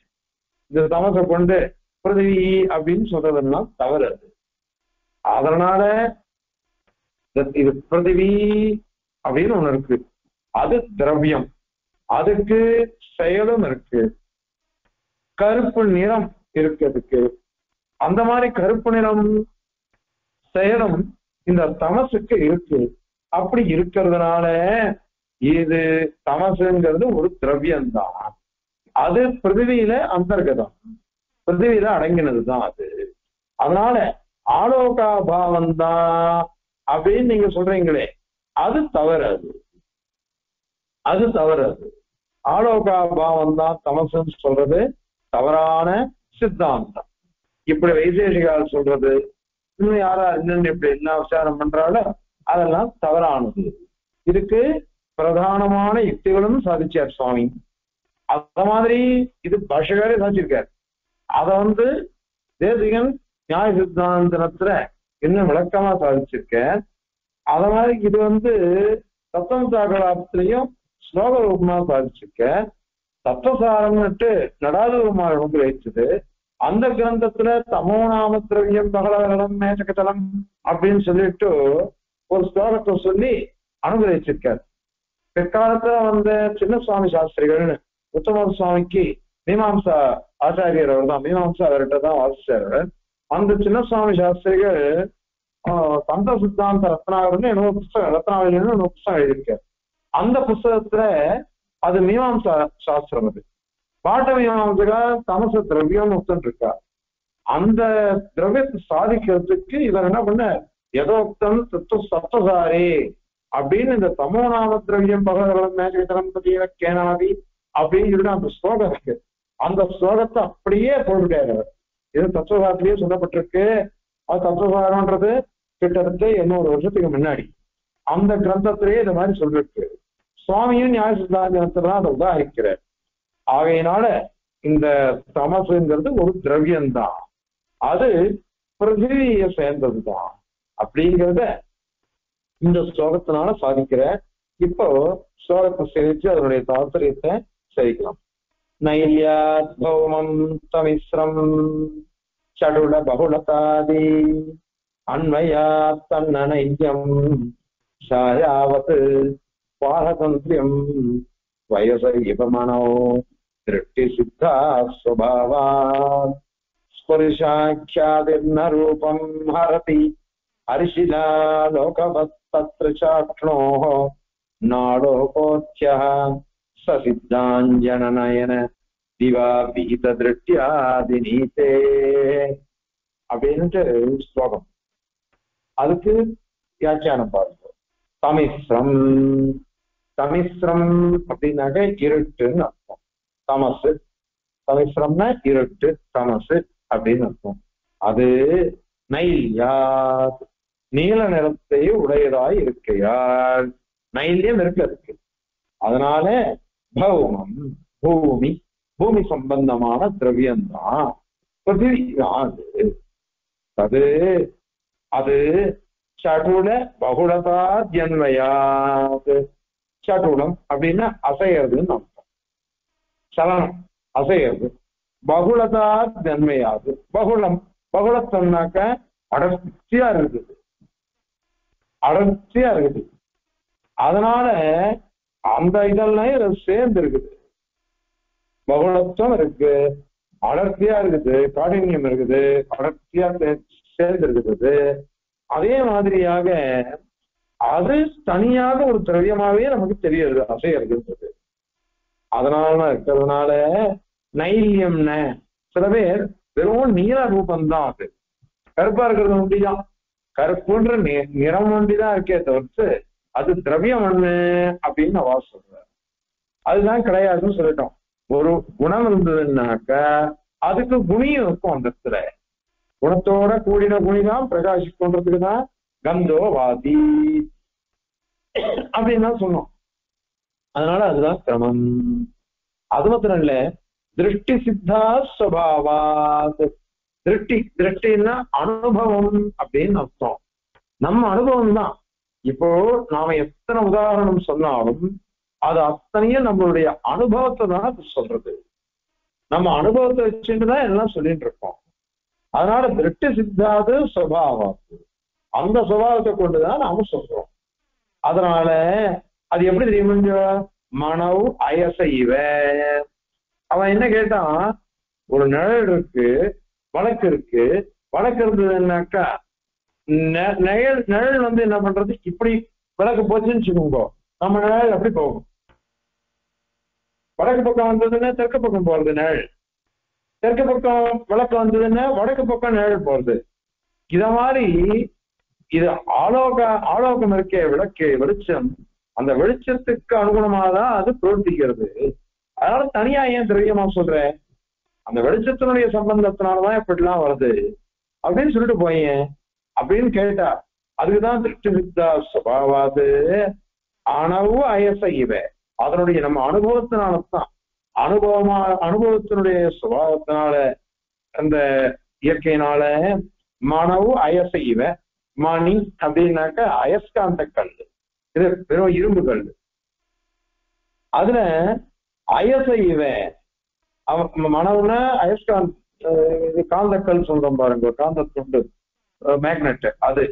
இந்த தமசை கொண்டு பிருத்திவி அப்படின்னு சொல்றதெல்லாம் தவறு அது. அதனால இது பிருத்திவி அப்படின்னு ஒண்ணு இருக்கு, அது திரவியம், அதுக்கு செயலும் இருக்கு, கருப்பு நிறம் இருக்கு அதுக்கு. அந்த மாதிரி கருப்பு நிறம் செயலும் இந்த தமசுக்கு இருக்கு. அப்படி இருக்கிறதுனால இது தமசுங்கிறது ஒரு திரவியம்தான், அது பிருத்திவியில அந்தர்கதம், பிருத்திவியில அடங்கினதுதான் அது. அதனால ஆலோகா பாவம் தான் அப்படின்னு நீங்க சொல்றீங்களே, அது தவறு. அது தவறு. ஆலோகா பாவம் தான் தமசுன்னு சொல்றது தவறான சித்தாந்தம். இப்படி வைசேஷிகால் சொல்றது, இன்னும் யாரா இன்னும் இப்படி என்ன விசாரம் பண்றாலும் அதெல்லாம் தவறானது. இதுக்கு பிரதானமான யுக்திகளும் சாதிச்சார் சுவாமி. அந்த மாதிரி இது பாஷகாரே சாதிச்சிருக்காரு. அதை தேசிகன் நியாய சித்தாந்தத்துல இன்னும் விளக்கமா சாதிச்சிருக்க. அத மாதிரி இது தத்துவம் தாக்கலாத்திலையும் ஸ்லோக ரூபமா சாதிச்சிருக்க. தத்துவசாரம்னுட்டு நடாதுமார் அனுகிரகிச்சது. அந்த கிரந்தத்துல தமோ நாம திரவியம் பகலகலம் மேச்சகத்தலம் அப்படின்னு சொல்லிட்டு ஒரு ஸ்லோகத்தை சொல்லி அனுகிரகிச்சிருக்காரு. பிற்காலத்துல சின்ன சுவாமி சாஸ்திரிகள்னு உத்தம சுவாமிக்கு மீமாம்சா ஆச்சாரியர் அவர் தான், மீமாம்சா அவர்கிட்ட தான் வாசிச்சாரு. அந்த சின்ன சுவாமி சாஸ்திரிகள் சந்த சித்தாந்த ரத்னாவலின்னு என்னோட புஸ்தகம், ரத்னாவலின்னு ஒரு புஸ்தகம் எழுதியிருக்காரு. அந்த புஸ்தகத்துல அது மீமாம்சா சாஸ்திரம். அது பாட்ட மீமாம்சகா தமச திரவியம் இருக்கா. அந்த திரவியத்தை சாதிக்கிறதுக்கு இவர் என்ன பண்ண, யதோக்தம் தத்துவசாரி அப்படின்னு இந்த தமோ நாம திரவியம் பகவரம் மேஜகரம் கேனாதி அப்படின்னு சொல்லிட்டு அந்த ஸ்லோகம் இருக்கு. அந்த ஸ்லோகத்தை அப்படியே போட்டுட்டாரு. இது தத்துவசாரத்திலேயே சொல்லப்பட்டிருக்கு. அது தத்துவசாரம்ன்றது கிட்டத்தட்ட 800 வருஷத்துக்கு முன்னாடி அந்த கிரந்தத்திலேயே இந்த மாதிரி சொல்லிருக்கு. சுவாமியும் நியாய சித்தாந்தத்துல அதை உதாரிக்கிறார். ஆகையினால இந்த தமசுங்கிறது ஒரு திரவியம்தான், அது பிருத்திவியை சேர்ந்ததுதான் அப்படிங்கிறத இந்த ஸ்லோகத்தினால சாதிக்கிற. இப்போ ஸ்லோகத்தை சேவிச்சு அதனுடைய தாத்பரியத்தை சேவிக்கலாம். நைல்யாத் பௌமம் தமிஸ்ரம் சடுல பகுலதாதி அன்வயாத் தன்னநையம் சாயாவத் பாரதந்திரியம் வயச இவமனோ திருஷ்டி சித்தா ஸ்வபாவாத் ஸ்பர்ஷாख्यादिर्न ரூபம் ஹரதி ஹரிஷிலா லோகவத் தத்ர சாக்ஷ்ணோஹ நாலோகோத்யஹ சசித்தாஞ்சனநயன திவா விஹித திருஷ்டியாதிநீதே அப்படின்ட்டு ஸ்லோகம். அதுக்கு வியாக்கியானம் பாருங்க. தமிஸ்ரம், தமிஸ்ரம் அப்படின்னாக்க இருட்டுன்னு அர்த்தம். தமசு, தமிஸ்ரம்னா இருட்டு, தமசு அப்படின்னு அர்த்தம். அது நைல்யா, நீல நிறத்தை உடையதாய் இருக்கையால் நைல்யம் இருக்கு. அதனால பௌமம், பூமி, பூமி சம்பந்தமான திரவியம்தான் பிருத்திவி. அது அது சடுல பகுலதா ஜன்மயாது. சடுலம் அப்படின்னா அசையறதுன்னு அர்த்தம், சலனம், அசையறது. பகுலதா ஜன்மையாது, பகுலம், பகுலத்தம்னாக்க அடர்த்தியா இருக்குது, அடர்த்தியா இருக்குது. அதனால அந்த இதெல்லாம் சேர்ந்து இருக்குது. பகுலத்துவம் இருக்கு, அடர்த்தியா இருக்குது, காഠின்யம் இருக்குது, அடர்த்தியா சேர்ந்து இருக்குது. அதே மாதிரியாக அது தனியாக ஒரு திரவியமாவே நமக்கு தெரியுது, அசையறதுன்றது. அதனால இருக்கிறதுனால நைல்யம்ன சில பேர் வெறும் நீல ரூபந்தான், அது கருப்பா இருக்கிறது ஒண்டிதான், கருப்புன்ற நிறம் ஒண்டிதான் இருக்கே தவிர்த்து அது திரவியம் ஒண்ணு அப்படின்னு அவா சொல்ற. அதுதான் கிடையாதுன்னு சொல்லிட்டோம். ஒரு குணம் இருந்ததுன்னாக்க அதுக்கு குணியும் இருக்கும். அந்த இடத்துல குணத்தோட கூடின குணிதான் பிரகாசிக்கும்ன்றதுக்கு தான் கந்தோவாதி அப்படின்னு தான் சொன்னோம். அதனால அதுதான் கிரமம். அது மாத்திரம் இல்ல, திருஷ்டி சித்தா ஸ்வபாவாத். திருஷ்டின்னா அனுபவம் அப்படின்னு அர்த்தம். நம்ம அனுபவம் தான். இப்போ நாம எத்தனை உதாரணம் சொன்னாலும் அது அத்தனையும் நம்மளுடைய அனுபவத்தை தான் அது சொல்றது. நம்ம அனுபவத்தை வச்சுட்டுதான் எல்லாம் சொல்லிட்டு இருக்கோம். அதனால திருஷ்டி சித்தாது சுபாவாத்து, அந்த சுபாவத்தை கொண்டுதான் நாம சொல்றோம். அதனால அது எப்படி தெரியுமா? மனவு அயசைவ. அவன் என்ன கேட்டான், ஒரு நிழல் இருக்கு, வழக்கு இருக்கு. வழக்கு இருந்ததுன்னாக்கா நிழல் வந்து என்ன பண்றது, இப்படி விளக்கு போச்சுன்னு வச்சுக்கோங்க, நம்ம நிழல் எப்படி போகும்? வடக்கு பக்கம் வந்ததுன்னா தெற்கு பக்கம் போறது நிழல், தெற்கு பக்கம் விளக்கு வந்ததுன்னா வடக்கு பக்கம் நிழல் போறது. இத மாதிரி இது ஆலோகம் இருக்க விளக்கு வெளிச்சம், அந்த வெளிச்சத்துக்கு அனுகுணமாக தான் அது பிரவர்த்திக்கிறது. அதனால தனியா ஏன் திரவியமா சொல்றேன், அந்த வெளிச்சத்தினுடைய சம்பந்தத்தினாலதான் இப்படிலாம் வருது அப்படின்னு சொல்லிட்டு போயேன் அப்படின்னு கேட்டா, அதுக்குதான் திருஷ்டி சித்தா சுபாவாது அணவு அயச இவ. அதனுடைய நம்ம அனுபவத்தினால்தான், அனுபவத்தினுடைய சுபாவத்தினால, அந்த இயற்கையினால மனவு அயச இவ. மணி அப்படின்னாக்க அயஸ்காந்த கல், இது வெறும் இரும்பு கல். அதுல அயச இவ மனவுனா அயஸ்காந்த காந்தக்கல் சொல்றோம் பாருங்க, காந்த துண்டு மேக்னெட், அது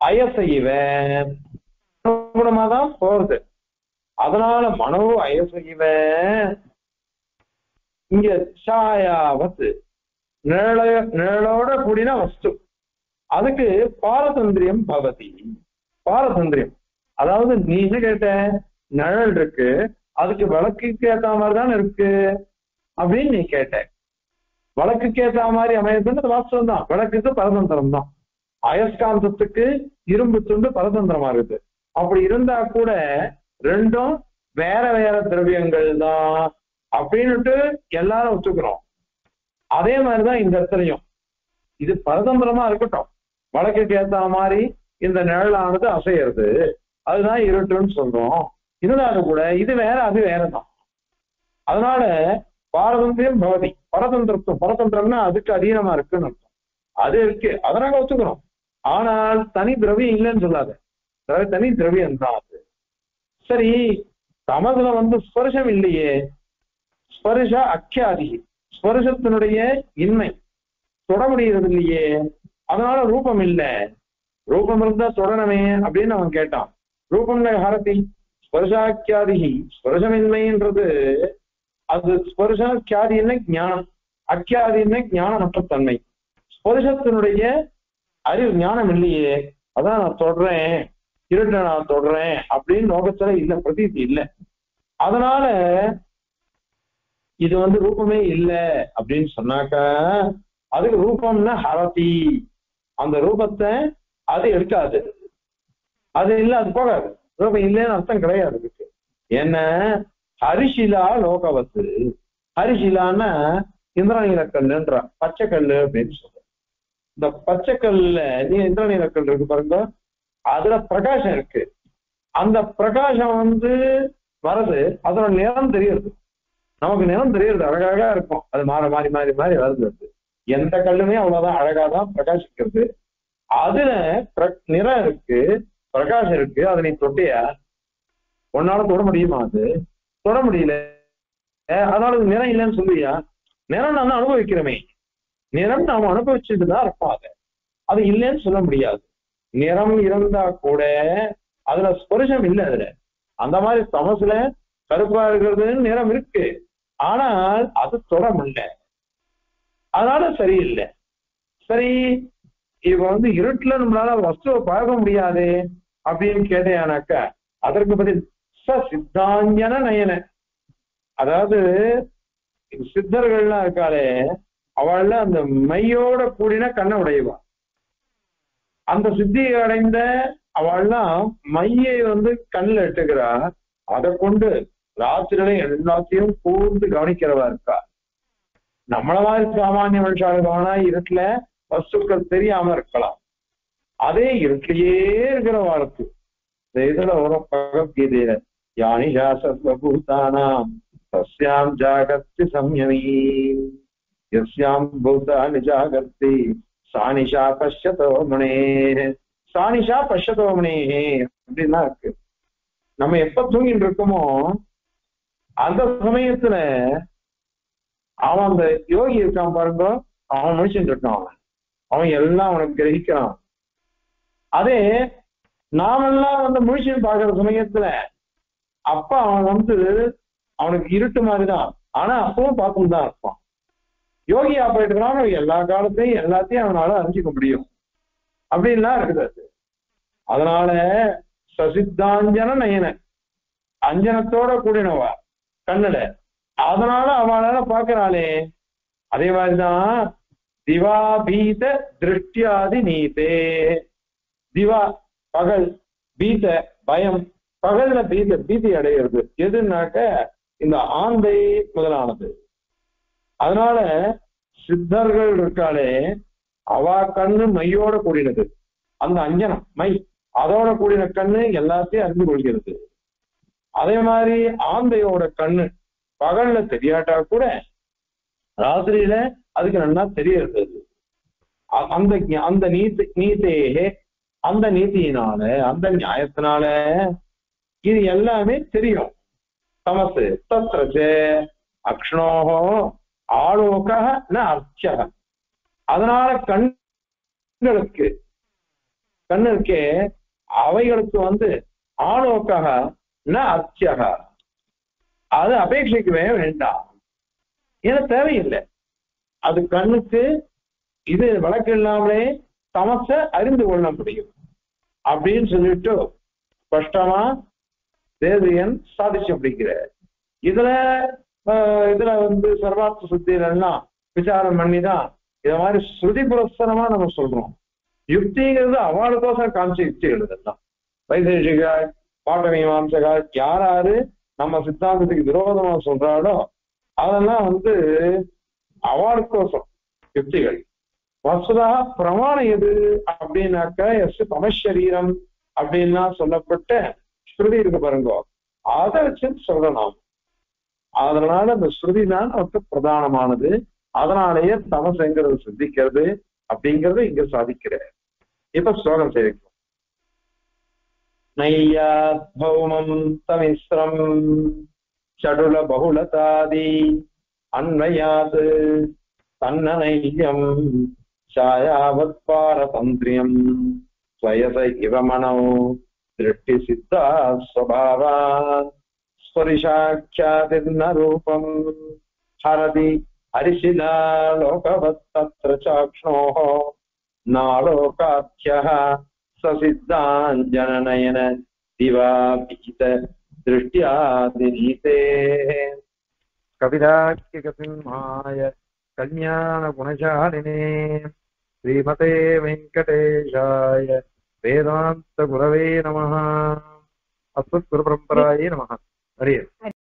அயச இவ தான் போறது. அதனால மனவு அயச இவ. இங்க சாயாவத்து நிழலோட கூடின வஸ்து, அதுக்கு பாரதந்திரியம் பவதி. பாரதந்திரியம் அதாவது நீ என்ன கேட்ட, நிழல் இருக்கு, அதுக்கு விளக்குக்கு ஏத்த மாதிரி தான் இருக்கு அப்படின்னு நீ கேட்ட. விளக்குக்கு ஏத்த மாதிரி அமையதுன்னு வாஸ்தவம் தான். விளக்குக்கு பரதந்திரம் தான். அயஸ்காந்தத்துக்கு இரும்பு துண்டு பரதந்திரமா இருக்குது. அப்படி இருந்தா கூட ரெண்டும் வேற வேற திரவியங்கள் தான் அப்படின்னுட்டு எல்லாரும் ஒத்துக்கிறோம். அதே மாதிரிதான் இந்த இடத்துலயும் இது பரதந்திரமா இருக்கட்டும், வழக்குக்கு ஏத்த மாதிரி இந்த நிழலானது அசையிறது, அதுதான் இருட்டுன்னு சொல்றோம். இருந்தாலும் கூட இது வேற அது வேறதான். அதனால பாரதந்திரம் பவதி, பரதந்திரத்துவம், பரதந்திரம்னா அதுக்கு அதீனமா இருக்குன்னு அர்த்தம். அது இருக்கு, அதை நாங்க ஒத்துக்கிறோம். ஆனால் தனி திரவியம் இல்லைன்னு சொல்லாத, தனி திரவியம் தான் அது. சரி, தமதுல வந்து ஸ்பர்ஷம் இல்லையே, ஸ்பர்ஷ அக்கியாதி, ஸ்பர்ஷத்தினுடைய இன்மை, தொட முடிகிறது இல்லையே, அதனால ரூபம் இல்லை. ரூபம் இருந்தா தொடரமே அப்படின்னு அவன் கேட்டான். ரூபம்ல ஹரதி ஸ்பர்ஷாக்கியாதி, ஸ்பர்ஷமின்மைன்றது அது ஸ்பர்ஷாக்கியாதி என்ன ஞானம், அக்கியாதி என்ன ஞானமற்ற தன்மை. ஸ்பர்ஷத்தினுடைய அறிவு ஞானம் இல்லையே, அதான் நான் தொடறேன், இருட்ட நான் தொடறேன் அப்படின்னு நோக்கத்துல இல்ல, பிரதீதி இல்லை. அதனால இது வந்து ரூபமே இல்லை அப்படின்னு சொன்னாக்க, அதுக்கு ரூபம்னா ஹரதி, அந்த ரூபத்தை அது எடுக்காது, அது இல்லை, அது போகாது. ரூபம் இல்லைன்னு அர்த்தம் கிடையாது அதுக்கு. ஏன்னா ஹரிஷிலா லோகவத்து, ஹரிஷிலான்னா இந்திரநீலக்கல்லுன்ற பச்சைக்கல்லு அப்படின்னு சொல்ற. இந்த பச்சைக்கல்ல நீ இந்திரநீலக்கல் இருக்கு பாருங்க, அதுல பிரகாசம் இருக்கு. அந்த பிரகாசம் வந்து வருது, அதோட நிறம் தெரியுது, நமக்கு நிறம் தெரியுது, அழகாக இருக்கும். அது மாறி மாறி மாறி மாறி வருது. எந்த கல்லுமே அவ்வளவுதான் அழகாதான் பிரகாசிக்கிறது. அதுல நிறம் இருக்கு, பிரகாசம் இருக்கு. அதை நீ தொட்டியா, உன்னால தொட முடியுமா? அது தொட முடியல. அதனால நிறம் இல்லைன்னு சொல்லுவியா? நிறம் நாம அனுபவிக்கிறோமே, நிறம் நாம அனுபவிச்சுட்டுதான் இருப்பாங்க, அது இல்லைன்னு சொல்ல முடியாது. நிறம் இருந்தா கூட அதுல ஸ்பர்ஷம் இல்லை. அதுல அந்த மாதிரி தமசுல கருப்பா இருக்கிறதுன்னு நிறம் இருக்கு, ஆனால் அது தொட முடியல, அதனால சரியில்லை. சரி, இப்ப வந்து இருட்டுல நம்மளால வஸ்துவை பார்க்க முடியாது அப்படின்னு கேட்டேனாக்க, அதற்கு பதில் ச சித்தாஞ்சன நயன. அதாவது சித்தர்கள்லாம் இருக்காளே, அவள்ல அந்த மையோட கூடின கண்ணை உடையவா. அந்த சித்தியை அடைந்த அவள்லாம் மையை வந்து கண்ணில் எட்டுக்கிறா. அதை கொண்டு ராத்திரியில எல்லாத்தையும் கூர்ந்து கவனிக்கிறவா இருக்கா. நம்மள மாதிரி சாமானிய மனுஷாளுக்கான இருட்டுல வஸ்துக்கள் தெரியாம இருக்கலாம். அதே இருட்டிலேயே இருக்கிற வாழ்க்கை. இந்த இதுல வரும் பகவத்கீதையில யானி சாசத்வபூதானாம் तस्यां जागर्ति संयमी यस्यां भूतानि जागर्ति सा निशा पश्यतो मुनेः सा निशा पश्यतो मुनेः அப்படின்னா இருக்கு. நம்ம எப்ப தூங்கிட்டு இருக்கோமோ அந்த சமயத்துல அவன் அந்த யோகி இருக்கான் பாருங்க, அவன் முடிச்சுட்டு இருக்கான். அவன் எல்லாம் அவனுக்கு கிரகிக்கிறான். அதே நாமெல்லாம் வந்து முழிச்சுன்னு பாக்குற சமயத்துல அப்ப அவன் அவனுக்கு இருட்டு மாதிரிதான், ஆனா அப்பவும் பார்க்கும் தான் இருப்பான். யோகி ஆபரேட்டர்னால எல்லா காலத்தையும் எல்லாத்தையும் அவனால அறிஞ்சிக்க முடியும் அப்படின்லாம் இருக்குது அது. அதனால சசித்தாஞ்சன நயன அஞ்சனத்தோட கூடினவா கண்ணுல, அதனால அவனால பாக்குறாளே. அதே மாதிரிதான் திவாபீத திருஷ்டியாதி நீதே. திவா பகல், பீத பயம், பகல்ல பீதி அடைகிறது எதுனாக்க இந்த ஆந்தை முதலானது. அதனால சித்தர்கள் இருக்காளே அவ கண்ணு மையோட கூடினது, அந்த அஞ்சனம் மை அதோட கூடின கண்ணு எல்லாத்தையும் அறிந்து கொள்கிறது. அதே மாதிரி ஆந்தையோட கண்ணு பகல்ல தெரியாட்டா கூட ராத்திரியில அதுக்கு நல்லா தெரியறது. அந்த அந்த நீத்தையே அந்த நீதியினால அந்த நியாயத்தினால இது எல்லாமே தெரியும். தமசு தத்ரச்ச அக்ஷ்ணோஹோ ஆலோக ந அர்ச்சக. அதனால கண்ணுக்கு அவைகளுக்கு ஆலோக ந அர்ச்சக, அது அபேட்சிக்கவே வேண்டாம், ஏன்னா தேவையில்லை. அது கண்ணுக்கு இது வழக்கு இல்லாமலே தமச அறிந்து கொள்ள முடியும் அப்படின்னு சொல்லிட்டு ஸ்பஷ்டமா தேவியன் சாதிச்சு பிடிக்கிற. இதுல சர்வார்த்த சுத்தியிலாம் விசாரம் பண்ணிதான் இத மாதிரி ஸ்ருதி புரஸ்தரமா நம்ம சொல்றோம். யுக்திங்கிறது அவளுக்கோசரம் காமிச்ச யுக்திகள் இதெல்லாம். வைசேஷிகள் பாட்ட மீமாம்சகால் யாராரு நம்ம சித்தாந்தத்துக்கு விரோதமா சொல்றாளோ அதெல்லாம் அவளுக்கோசரம் யுக்திகள். வசுதா பிரமாணம் எது அப்படின்னாக்க எஸ் தமசரீரம் அப்படின்னா சொல்லப்பட்ட ஸ்ருதி இருக்கு பாருங்க, அதை வச்சு சொல்லலாம். அதனால இந்த ஸ்ருதி தான் நமக்கு பிரதானமானது. அதனாலேயே தமசங்கிறது சித்திக்கிறது அப்படிங்கறது இங்க சாதிக்கிற. இப்ப ஸ்லோகம் சேர்க்கிறோம். நையாத் பௌமம் தமிஸ்ரம் ஷடுல பகுலதாதி அன்வயாது தன்னநையம் சாயாவத் பாரதந்திரியம் ஸ்வயச இவ மனோ திருஷ்டி சித்தா ஸ்வபாவா ஸ்பரிஷாख्यातिर्न रूपं हरति हरिशिला लोकवत् तत्र चाक्ष्णोः नालोकाख्यः ससिद्धाञ्जननयन दिवापीत दृष्ट्यादिनीते. कविदाख्यकसिंहाय कल्याणगुणशालिने श्रीमते वेङ्कटेशाय वेदान्तगुरवे नमः. अस्मद्गुरुपरम्परायै नमः. हरि ओम्.